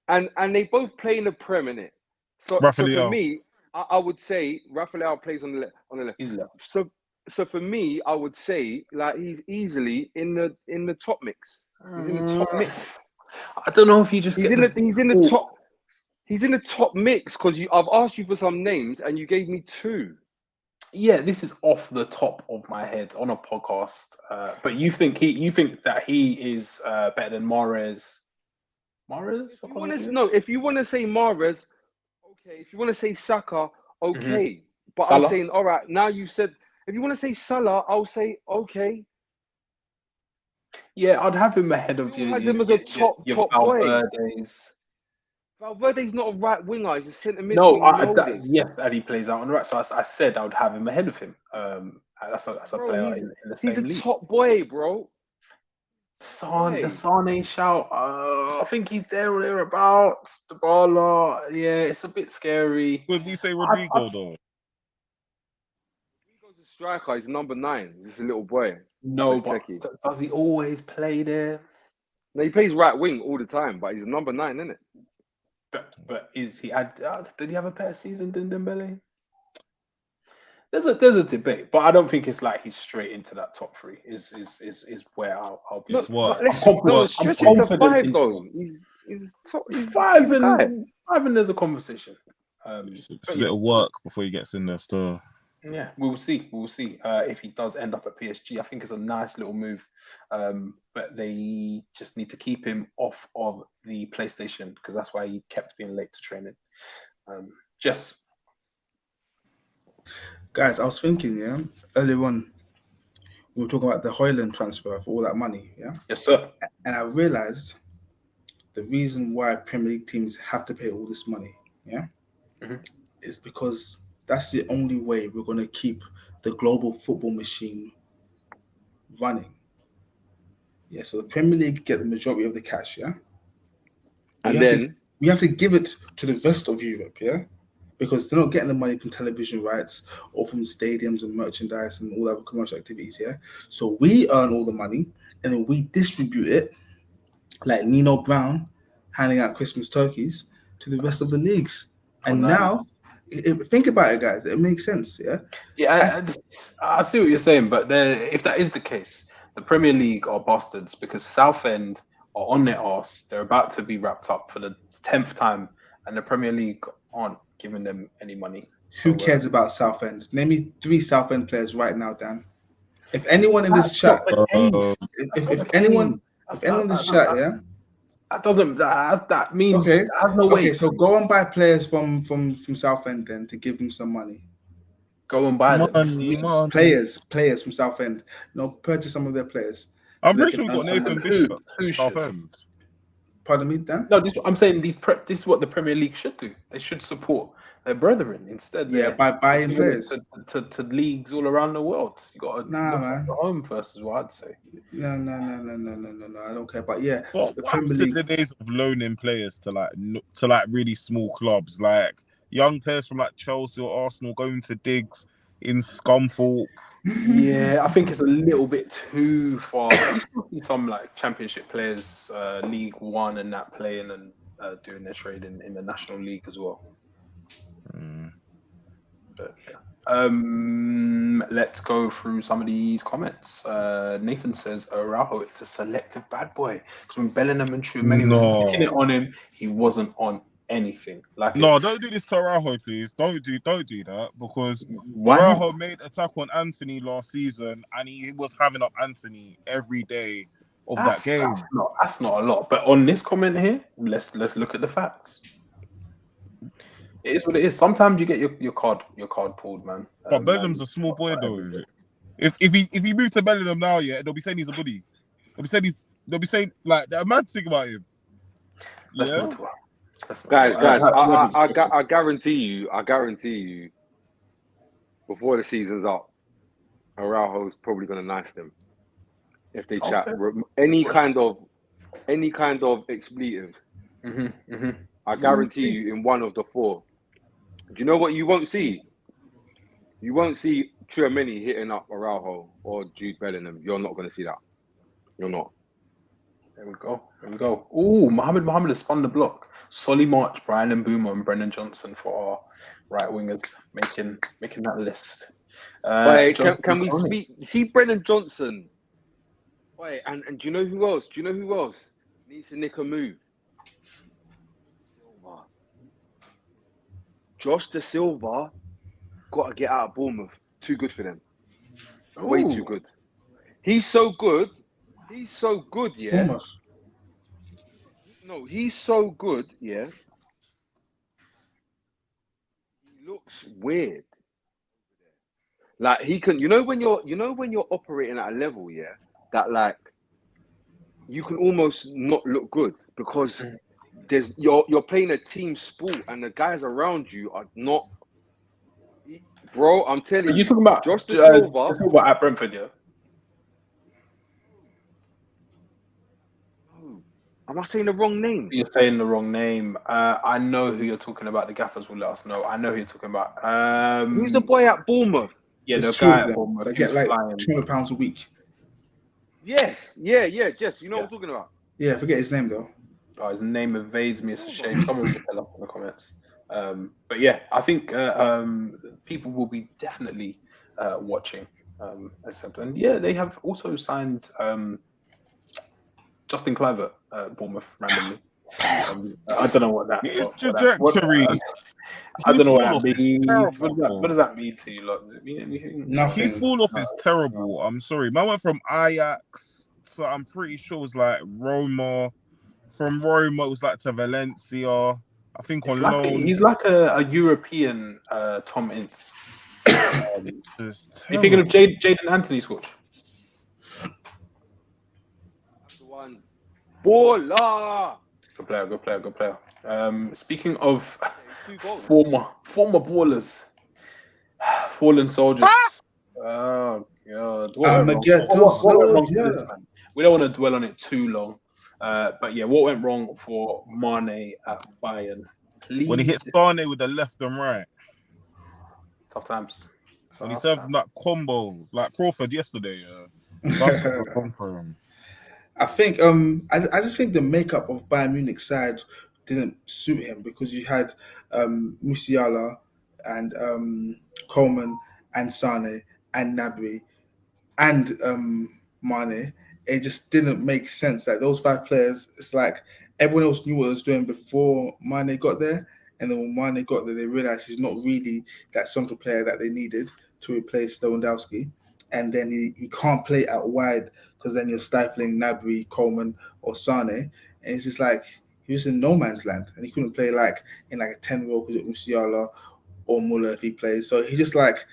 and they both play in the Prem, innit? So for me, I would say Rafael plays on the left. He's left. So So for me, I would say like he's easily in the top mix. He's in the top mix. I don't know if you just He's in the top. He's in the top mix because I've asked you for some names and you gave me 2. Yeah, this is off the top of my head on a podcast. But you think that he is better than Mahrez? Mahrez? If you want to say Mahrez, okay. If you want to say Saka, okay. Mm-hmm. But Salah? I'm saying, all right. Now you said if you want to say Salah, I'll say okay. Yeah, I'd have him ahead of Who has him as a top boy? Valverde's. Valverde's not a right winger; he's a centre mid. No, Yes, and he plays out on the right. So I said I would have him ahead of him. That's a bro, player in the same league. He's a top boy, bro. The Sane shout. I think he's there or thereabouts. Dybala. Yeah, it's a bit scary. Could we say Rodrigo though? Rodrigo's a striker. He's number 9. He's just a little boy. No, but does he always play there? No, he plays right wing all the time, but he's number 9, isn't it? But is he? Did he have a better season than Dembele? There's a debate, but I don't think it's like he's straight into that top 3. Is where I'll be. Stretch it to 5 though. He's 5 and there's a conversation. It's a bit of work before he gets in there still. Yeah, we'll see. If he does end up at PSG. I think it's a nice little move, but they just need to keep him off of the PlayStation because that's why he kept being late to training. Jess, guys, I was thinking, earlier on, we were talking about the Hojlund transfer for all that money, Yes, sir. And I realised the reason why Premier League teams have to pay all this money, is because that's the only way we're going to keep the global football machine running. Yeah, so the Premier League get the majority of the cash, And we have to give it to the rest of Europe, because they're not getting the money from television rights or from stadiums and merchandise and all other commercial activities, So we earn all the money and then we distribute it like Nino Brown handing out Christmas turkeys to the rest of the leagues. And now, think about it, guys. It makes sense, Yeah, I see what you're saying, but if that is the case, the Premier League are bastards because Southend are on their arse. They're about to be wrapped up for the 10th time, and the Premier League aren't giving them any money. Who cares about Southend? Name me 3 Southend players right now, Dan. If anyone in this chat, if anyone in this chat, that means okay. I have no way. Okay, so go and buy players from Southend then to give them some money. Go and buy players from Southend. No, purchase some of their players. I'm pretty sure we got Nathan Bishop. Southend. Pardon me, Dan? No, I'm saying this is what the Premier League should do. They should support their brethren instead. By buying players to leagues all around the world. You got to look at the home first, is what I'd say. No. I don't care. But the Premier League. The days of loaning players to really small clubs, like young players from like Chelsea or Arsenal going to digs in Scunthorpe. Yeah, I think it's a little bit too far. You still see some like Championship players, League One, and that playing and doing their trade in the National League as well. But, let's go through some of these comments. Nathan says Araujo is a selective bad boy because when Bellingham and Tchouameni was sticking it on him, he wasn't on anything. Don't do this to Araujo, please. Don't do that because Araujo made a tackle on Anthony last season and he was hamming up Anthony every day of that game. That's not a lot. But on this comment here, let's look at the facts. It is what it is. Sometimes you get your card pulled, man. But Bellingham's a small boy though. If he moves to Bellingham now, they'll be saying he's a bully. They'll be saying like they're mad thing about him. Guys, I guarantee you, before the season's up, Araujo's probably gonna nice them if they chat any kind of expletive. I guarantee you, in one of the 4. Do you know what you won't see? You won't see Tchouameni hitting up Araujo or Jude Bellingham. You're not going to see that. You're not. There we go. Ooh, Mohamed has spun the block. Solly March, Brian Mbeumo, and Brennan Johnson for our right wingers, making that list. Wait, can we speak? See Brennan Johnson. Wait, and do you know who else? Needs to nick a move? Josh Da Silva got to get out of Bournemouth. Too good for them. Way too good. He's so good. Yeah. Bournemouth. No, he's so good. Yeah. He looks weird. Like he can, when you're operating at a level, yeah, that like you can almost not look good because you're playing a team sport and the guys around you are not. Bro, I'm telling you. You talking about Josh Da Silva at Brentford, yeah? Am I saying the wrong name? You're saying the wrong name. I know who you're talking about. The gaffers will let us know. I know who you're talking about. Who's the boy at Bournemouth? Yeah, There's the two guy of at them. Bournemouth. They get like flying. £200 a week. Yes, yeah, Jess. You know what I'm talking about? Yeah, forget his name though. Oh, his name evades me. It's a shame. Someone will tell us in the comments. But yeah, I think people will be definitely watching. And yeah, they have also signed Justin Kluivert, Bournemouth, randomly. I don't know what that. His what trajectory. I don't know what that His means. terrible. What does that mean to you? Lot? Does it mean anything? Nothing. His fall off is terrible. I'm sorry. Man went from Ajax, so I'm pretty sure it was like Roma. From Roma, it was like to Valencia. I think on loan. He's like a European Tom Ince. You're thinking of Jaden Anthony's coach? That's the one. Baller! Good player. Speaking of former ballers, fallen soldiers. Oh God! We don't want to dwell on it too long. But yeah, what went wrong for Mane at Bayern? Please. When he hit Sane with the left and right. Tough times. And he served that combo like Crawford yesterday. That's wrong for him. I think I just think the makeup of Bayern Munich's side didn't suit him because you had Musiala and Coleman and Sane and Gnabry and Mane. It just didn't make sense. Like those 5 players, it's like everyone else knew what he was doing before Mane got there, and then when Mane got there, they realized he's not really that central player that they needed to replace Lewandowski, and then he can't play out wide because then you're stifling Gnabry, Coleman, or Sane, and it's just like he was in no man's land, and he couldn't play like in like a 10 role because of Musiala or Muller if he plays. So he just like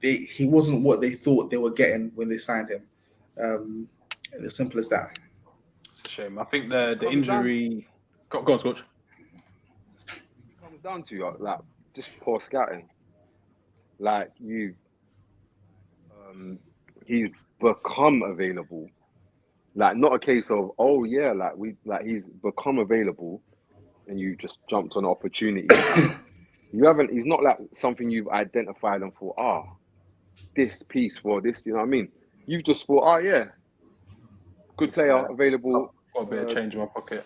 he wasn't what they thought they were getting when they signed him. As simple as that. It's a shame. I think the injury. Go on, Scotch. It comes down to like just poor scouting. Like he's become available. Like not a case of he's become available, and you just jumped on an opportunity. He's not like something you've identified and thought, this piece for this. You know what I mean? You've just thought, good player available. Got a bit of change in my pocket.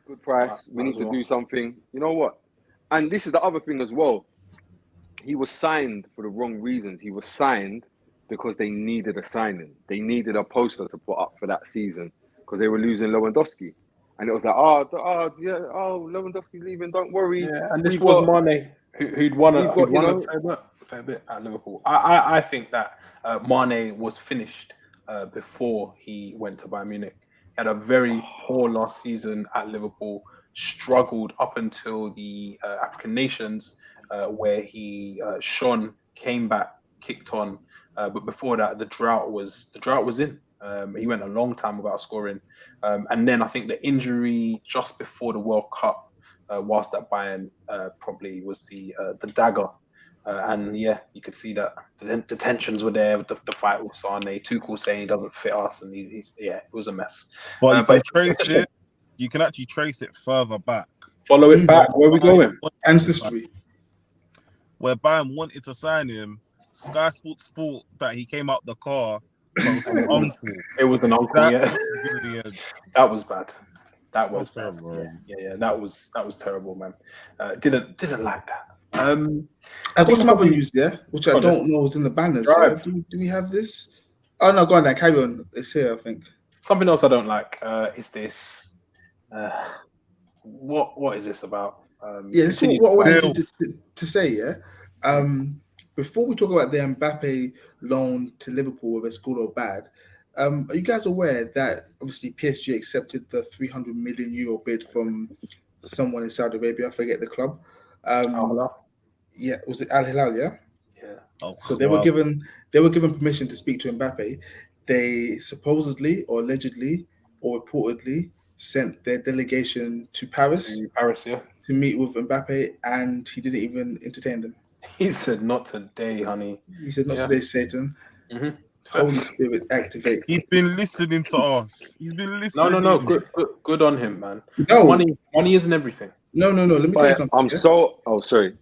Good price. We need to do something. You know what? And this is the other thing as well. He was signed for the wrong reasons. He was signed because they needed a signing. They needed a poster to put up for that season because they were losing Lewandowski. And it was like, Lewandowski's leaving, don't worry. Yeah, and this was Mane who'd won a fair bit at Liverpool. I think that Mane was finished before he went to Bayern Munich. He had a very poor last season at Liverpool, struggled up until the African Nations, where he shone, came back, kicked on. But before that, the drought was in. He went a long time without scoring. And then I think the injury just before the World Cup, whilst at Bayern, probably was the dagger. And yeah, you could see that the tensions were there with the fight with Sane. Tuchel saying he doesn't fit us, and it was a mess. But you can actually trace it further back. Follow it back. Where are we going? Ancestry. Where Bayern wanted to sign him, Sky Sports thought that he came out the car. It was an uncle. That was bad. That was bad. terrible. Yeah. That was terrible, man. Didn't like that. I got some other news there, which I don't know is in the banners. Do we have this? Oh no, go on then. Carry on. It's here, I think. Something else I don't like is this. What is this about? This is what I wanted to say. Yeah. Before we talk about the Mbappe loan to Liverpool, whether it's good or bad, are you guys aware that obviously PSG accepted the 300 million euro bid from someone in Saudi Arabia? I forget the club. Yeah, was it Al Hilal? Yeah. Yeah. Oh, so they were given permission to speak to Mbappe. They supposedly or allegedly or reportedly sent their delegation to Paris. To meet with Mbappe, and he didn't even entertain them. He said, "Not today, honey." He said, "Not today, Satan." Mm-hmm. Holy Spirit, activate. He's been listening to us. He's been listening. No. Good on him, man. No, money isn't everything. No. Let me tell you something. Oh, sorry.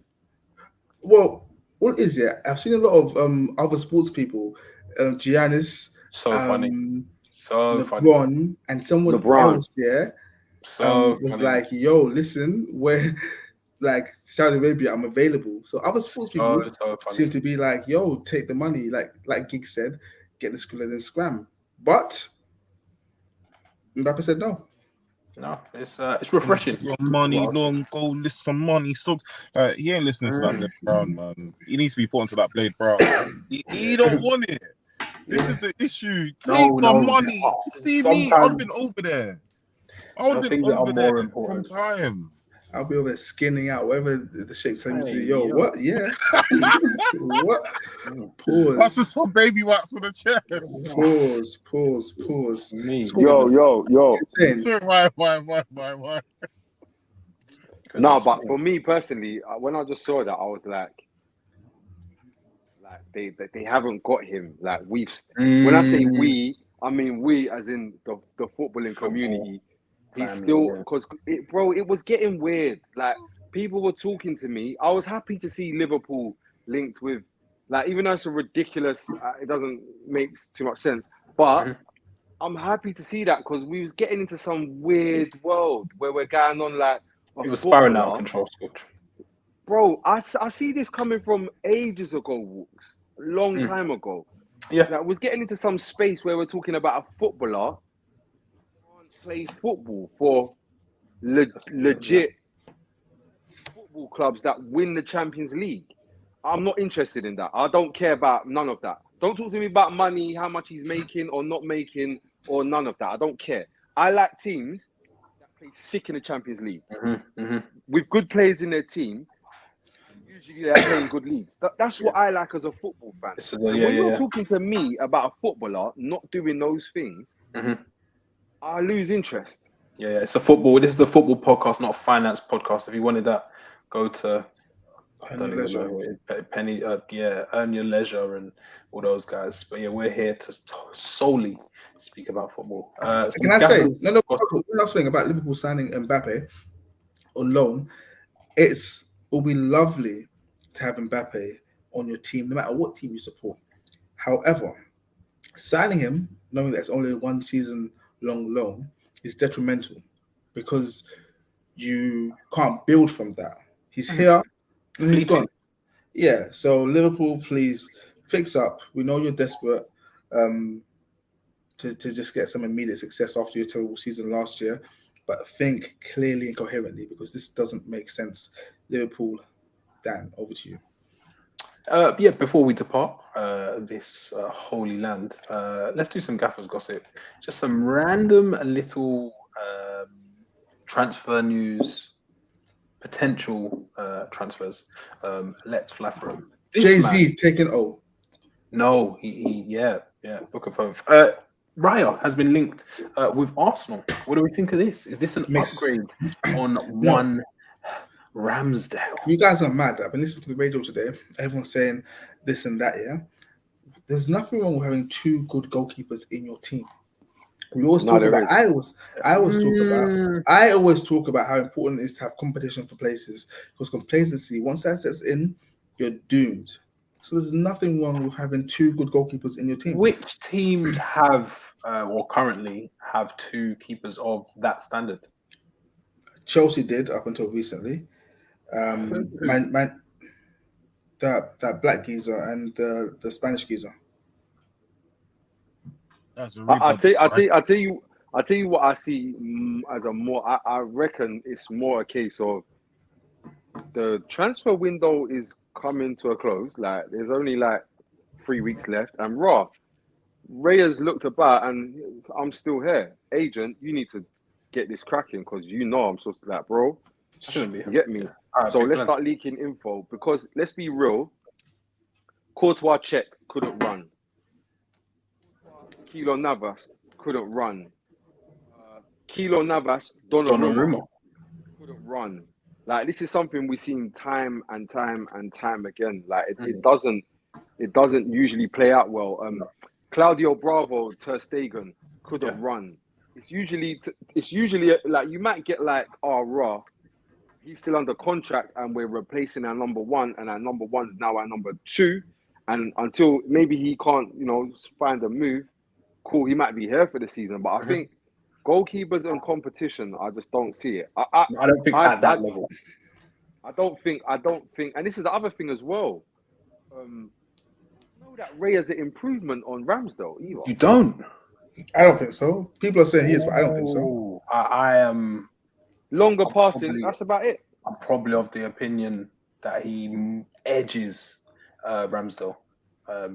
Well, what is it? I've seen a lot of other sports people, Giannis, funny, LeBron, funny. and someone else. Yeah. Was funny. like, yo, listen, we're like Saudi Arabia, I'm available. So other sports people seem to be like, yo, take the money, like Gig said, get the school and then scram. But Mbappe said no. No, it's refreshing. Your money, long go list some money. So he ain't listening to that Brown, man. He needs to be put onto that Blade Brown. he don't want it. This is the issue. Take the money. See me, I've been over there. I would have been over there from time. I'll be over there skinning out whatever the shakes tell me to do. Yo, what? Yeah. What? Pause. That's just some baby wax on the chest. Pause. Yo. Why? No, but for me personally, when I just saw that, I was like they haven't got him. Like when I say we, I mean we as in the footballing community. He's still because it was getting weird. Like people were talking to me. I was happy to see Liverpool linked with, like, even though it's a ridiculous, it doesn't make too much sense. But I'm happy to see that because we was getting into some weird world where we're going on like. It was spiraling out of control, Scott. Bro, I see this coming from ages ago, a long time ago. Yeah, like, was getting into some space where we're talking about a footballer play football for legit football clubs that win the Champions League. I'm not interested in that. I don't care about none of that. Don't talk to me about money, how much he's making or not making, or none of that. I don't care. I like teams that play sick in the Champions League with good players in their team. Usually they're playing good leagues. That's what I like as a football fan. When you're talking to me about a footballer not doing those things, I lose interest. Yeah, it's a football. This is a football podcast, not a finance podcast. If you wanted that, go to Earn Your Leisure and all those guys. But yeah, we're here to solely speak about football. Can I say one last thing about Liverpool signing Mbappe on loan? It'll be lovely to have Mbappe on your team, no matter what team you support. However, signing him, knowing that it's only 1 season long loan, is detrimental because you can't build from that. He's here and he's gone. Yeah, so Liverpool, please fix up. We know you're desperate to just get some immediate success after your terrible season last year, but think clearly and coherently because this doesn't make sense. Liverpool, Dan, over to you. Before we depart this holy land, let's do some Gaffers gossip. Just some random little transfer news, potential transfers. Let's fly through them. Jay-Z taking O. No, he Book of Hope. Raya has been linked with Arsenal. What do we think of this? Is this an upgrade on one Ramsdale? You guys are mad. I've been listening to the radio today. Everyone's saying this and that, yeah? There's nothing wrong with having 2 good goalkeepers in your team. We always talk about. I always talk about how important it is to have competition for places because complacency, once that sets in, you're doomed. So there's nothing wrong with having 2 good goalkeepers in your team. Which teams have or currently have 2 keepers of that standard? Chelsea did up until recently. that black geezer and the Spanish geezer. That's a I tell you what I see as a more. I reckon it's more a case of the transfer window is coming to a close. Like there's only like 3 weeks left, and Reyes looked about, and I'm still here. Agent, you need to get this cracking because I'm supposed to like, bro. Shouldn't be. You get me? Yeah. So let's start leaking info because let's be real. Courtois check couldn't run. Keylor Navas couldn't run. Keylor Navas, Donnarumma couldn't run. Like this is something we've seen time and time again. Like it doesn't usually play out well. Claudio Bravo, Ter Stegen couldn't run. It's usually like you might get like he's still under contract and we're replacing our number one and our number one's now our number two, and until maybe he can't find a move, cool, he might be here for the season. But I think goalkeepers and competition, I just don't see it. I don't think at that level. I don't think, and this is the other thing as well. Know that Ray is an improvement on Ramsdale either. You don't? I don't think so. People are saying he is, but I don't think so. I am longer passing. That's about it. I'm probably of the opinion that he edges Ramsdale. But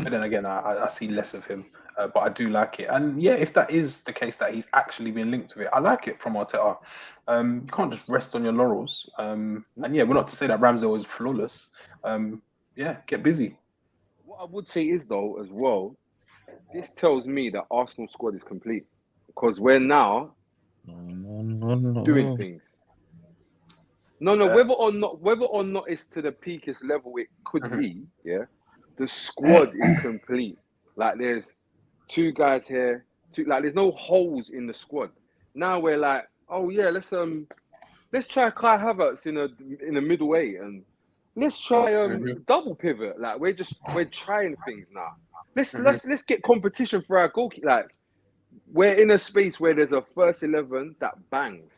then again, I see less of him. But I do like it. And yeah, if that is the case that he's actually been linked with it, I like it from Arteta. You can't just rest on your laurels. And yeah, we're not to say that Ramsdale is flawless. Yeah, get busy. What I would say is, though, as well, this tells me that Arsenal squad is complete. Because we're now doing things. No, whether or not it's to the peakest level it could be, yeah, the squad is complete. Like there's 2 guys here, there's no holes in the squad. Now we're like, oh yeah, let's try Kai Havertz in a middle eight, and let's try double pivot. Like we're trying things now. Let's get competition for our goalkeeper. Like we're in a space where there's a first 11 that bangs.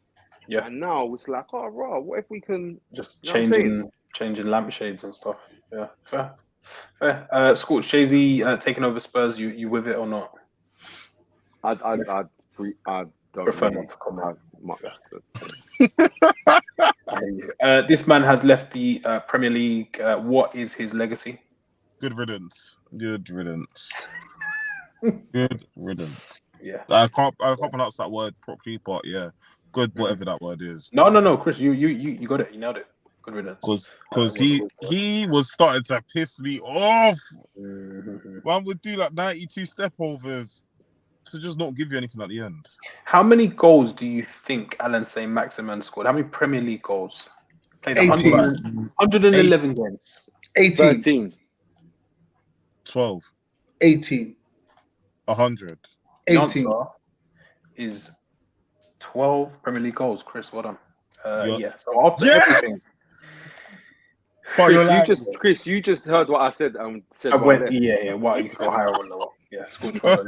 Yeah. And now it's like, oh raw, what if we can just changing lampshades and stuff? Yeah, fair. Scorch, Jay-Z taking over Spurs. You with it or not? I don't prefer not to comment. This man has left the Premier League. What is his legacy? Good riddance. Good riddance. Yeah. I can't pronounce that word properly, but yeah, good whatever that word is. No, Chris, you got it. You nailed it. Good riddance. Because he was starting to piss me off. One would do like 92 stepovers to just not give you anything at the end. How many goals do you think Alan Saint-Maximin scored? How many Premier League goals? Played 111 games. 18. 13. 12. 18. 100. 18. The answer is 12 Premier League goals. Chris, well done. Yeah. So after everything. Chris, you just heard what I said. I went, yeah. Wow, you can go higher or lower. Yeah, scored 12.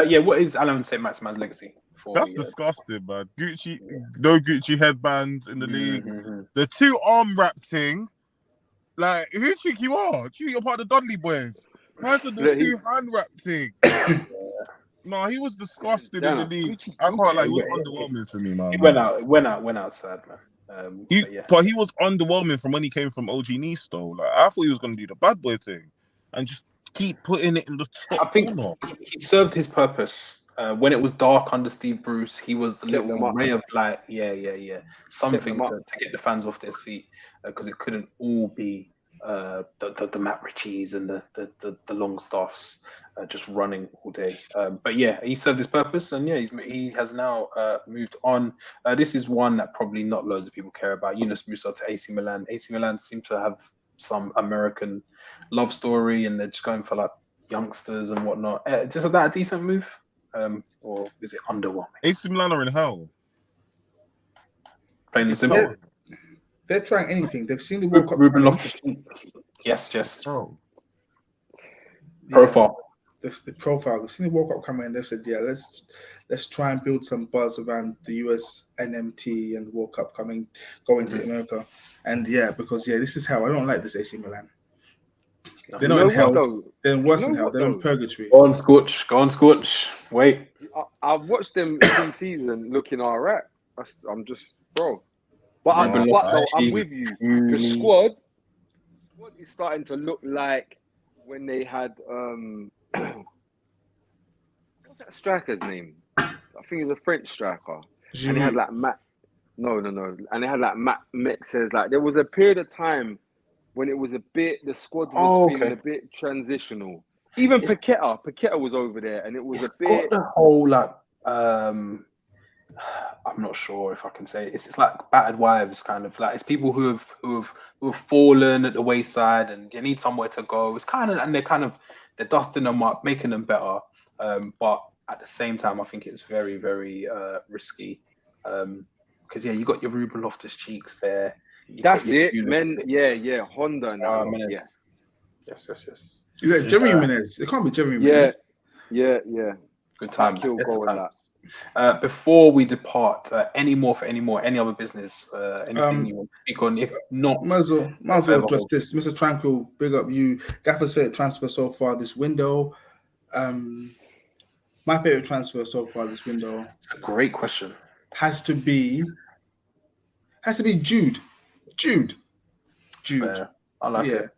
Yeah, what is Alan Saint-Maximin's legacy? That's disgusting, man. No Gucci headbands in the league. The 2 arm wrap thing. Like, who do you think you are? You're part of the Dudley boys. How's the 2 hand wrap thing? No, he was disgusting in the league. I can't he was underwhelming for me, man. He went outside, man. But he was underwhelming from when he came from OG Nice, though. Like, I thought he was going to do the bad boy thing and just keep putting it in the top. I think he served his purpose. When it was dark under Steve Bruce, he was the little ray of light. Yeah. Something to get the fans off their seat because it couldn't all be the Matt Ritchies and the Longstaffs just running all day. But yeah, he served his purpose, and yeah, he has now moved on. This is one that probably not loads of people care about. Yunus Musa to AC Milan. AC Milan seem to have some American love story, and they're just going for like youngsters and whatnot. Is that a decent move, or is it underwhelming? AC Milan are in hell. Plain and simple. They're trying anything. They've seen the World Cup. Ruben Loftus-Cheek. Yes. Oh. Profile. the profile. They've seen the World Cup coming, and they've said, yeah, let's try and build some buzz around the US NMT and the World Cup going to America. And because this is hell. I don't like this AC Milan. They're not in hell. They're worse than hell. They're in purgatory. Go on, Scorch. Wait. I've watched them pre-season looking alright. I'm just, bro. But I'm with you. The squad is starting to look like when they had what's that striker's name? I think he's a French striker. And they had like Matt. No. And they had like Matt Mexes. Like there was a period of time when it was the squad was feeling a bit transitional. Even Paqueta was over there, and it was a bit. Got the whole like I'm not sure if I can say it. It's like battered wives, kind of like it's people who have fallen at the wayside, and they need somewhere to go. It's kind of, and they're dusting them up, making them better. But at the same time, I think it's very, very risky. Because you got your Ruben Loftus-Cheeks there. That's it, men. Yeah, Honda. Yes. Is that Jeremy Menez? It can't be Jeremy Menez. Yeah. Good times. Before we depart, any other business, anything you want to speak on? If not, might as well address this. Mr. Tranquil, big up you. Gaffer's favorite transfer so far this window. My favorite transfer so far this window. It's a great question. Has to be Jude. I like it.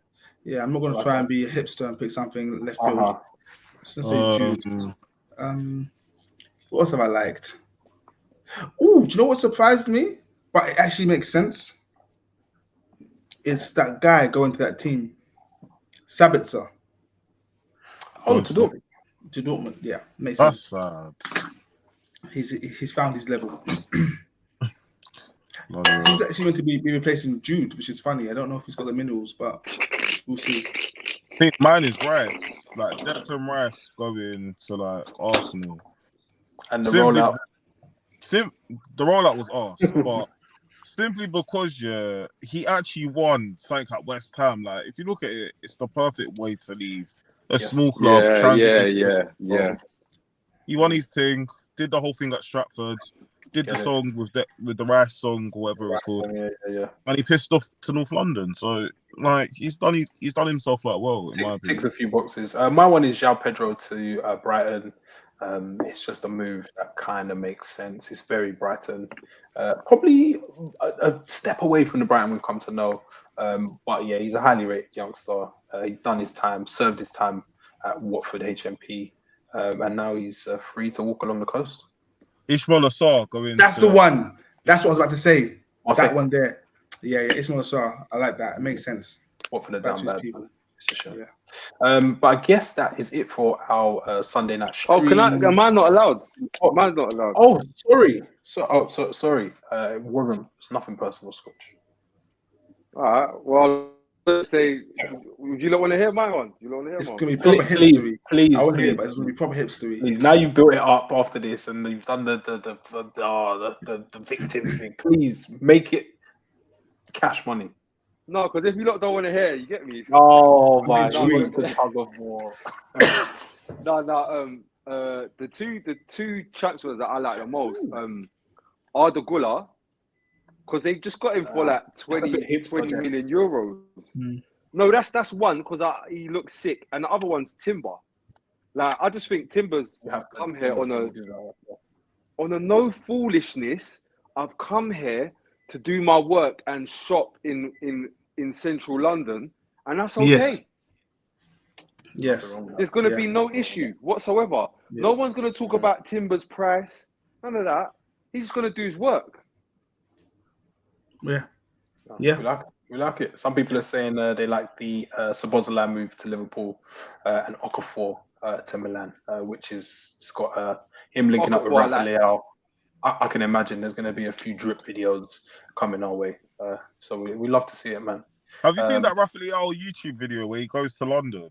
Yeah, I'm not going to try and be a hipster and pick something left field. Just say Jude. What else have I liked? Oh, do you know what surprised me? But it actually makes sense. It's that guy going to that team, Sabitzer. To Dortmund. To Dortmund, yeah, makes sense. That's sad. He's found his level. He's actually meant to be replacing Jude, which is funny. I don't know if he's got the minerals, but we'll see. I think mine is Rice. Like Declan Rice going to like Arsenal. And the rollout. The rollout was arse, but simply because he actually won something at West Ham. Like if you look at it, it's the perfect way to leave a small club. Yeah. He won his thing, did the whole thing at Stratford, did the song with the Rice song or whatever it was called. Yeah. And he pissed off to North London. So like he's done himself like well. Ticks a few boxes. My one is João Pedro to Brighton. It's just a move that kind of makes sense. It's very Brighton. Probably a step away from the Brighton we've come to know. But yeah, he's a highly rated youngster. He's done his time, served his time at Watford HMP, and now he's free to walk along the coast. Ismail Assar going. That's the one. That's what I was about to say. One there. Yeah, Ismail Assar. I like that. It makes sense. Watford are down bad. Yeah. But I guess that is it for our Sunday night stream. Oh, am I not allowed? Mine's not allowed. Oh, sorry. Sorry. It wasn't. It's nothing personal, Scotch. All right. Well, let's say, you don't want to hear my one? You don't want to hear it's mine? going to be proper hipstery. Please. I want to hear it, but it's going to be proper hipstery. Please. Now you've built it up after this, and you've done the victim thing. Please make it cash money. No, because if you don't want to hear, you get me. Oh my God! Tug of war. The two transfers that I like the most are the Gula, because they've just got him for like 20 million euros. No, that's one because he looks sick, and the other one's Timber. Like I just think Timber's come here on a no foolishness. I've come here to do my work and shop in central London, and that's okay. Yes. There's going to be no issue whatsoever. Yeah. No one's going to talk about Timber's price. None of that. He's just going to do his work. Yeah. We like it. Some people are saying they like the Szoboszlai move to Liverpool and Okafor to Milan, which is it's got him linking up with Rafael. I can imagine there's going to be a few drip videos coming our way. So we love to see it, man. Have you seen that Rafael YouTube video where he goes to London?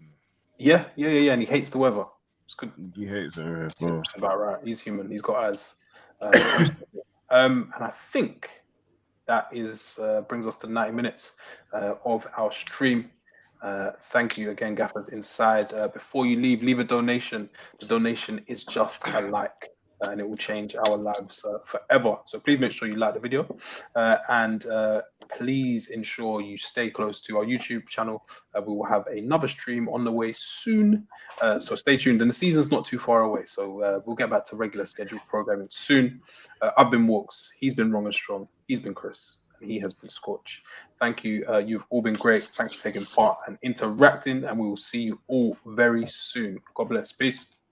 Yeah. And he hates the weather. It's good. He hates it as well. It's about right. He's human. He's got eyes. And I think that is brings us to 90 minutes of our stream. Thank you again, Gaffers Inside. Before you leave a donation. The donation is just a like, and it will change our lives forever. So please make sure you like the video, and please ensure you stay close to our YouTube channel. We will have another stream on the way soon, so stay tuned. And the season's not too far away, so we'll get back to regular scheduled programming soon. I've been Walks, he's been Wrong and Strong, he's been Chris, and he has been Scorch. Thank you. You've all been great. Thanks for taking part and interacting, and we will see you all very soon. God bless. Peace.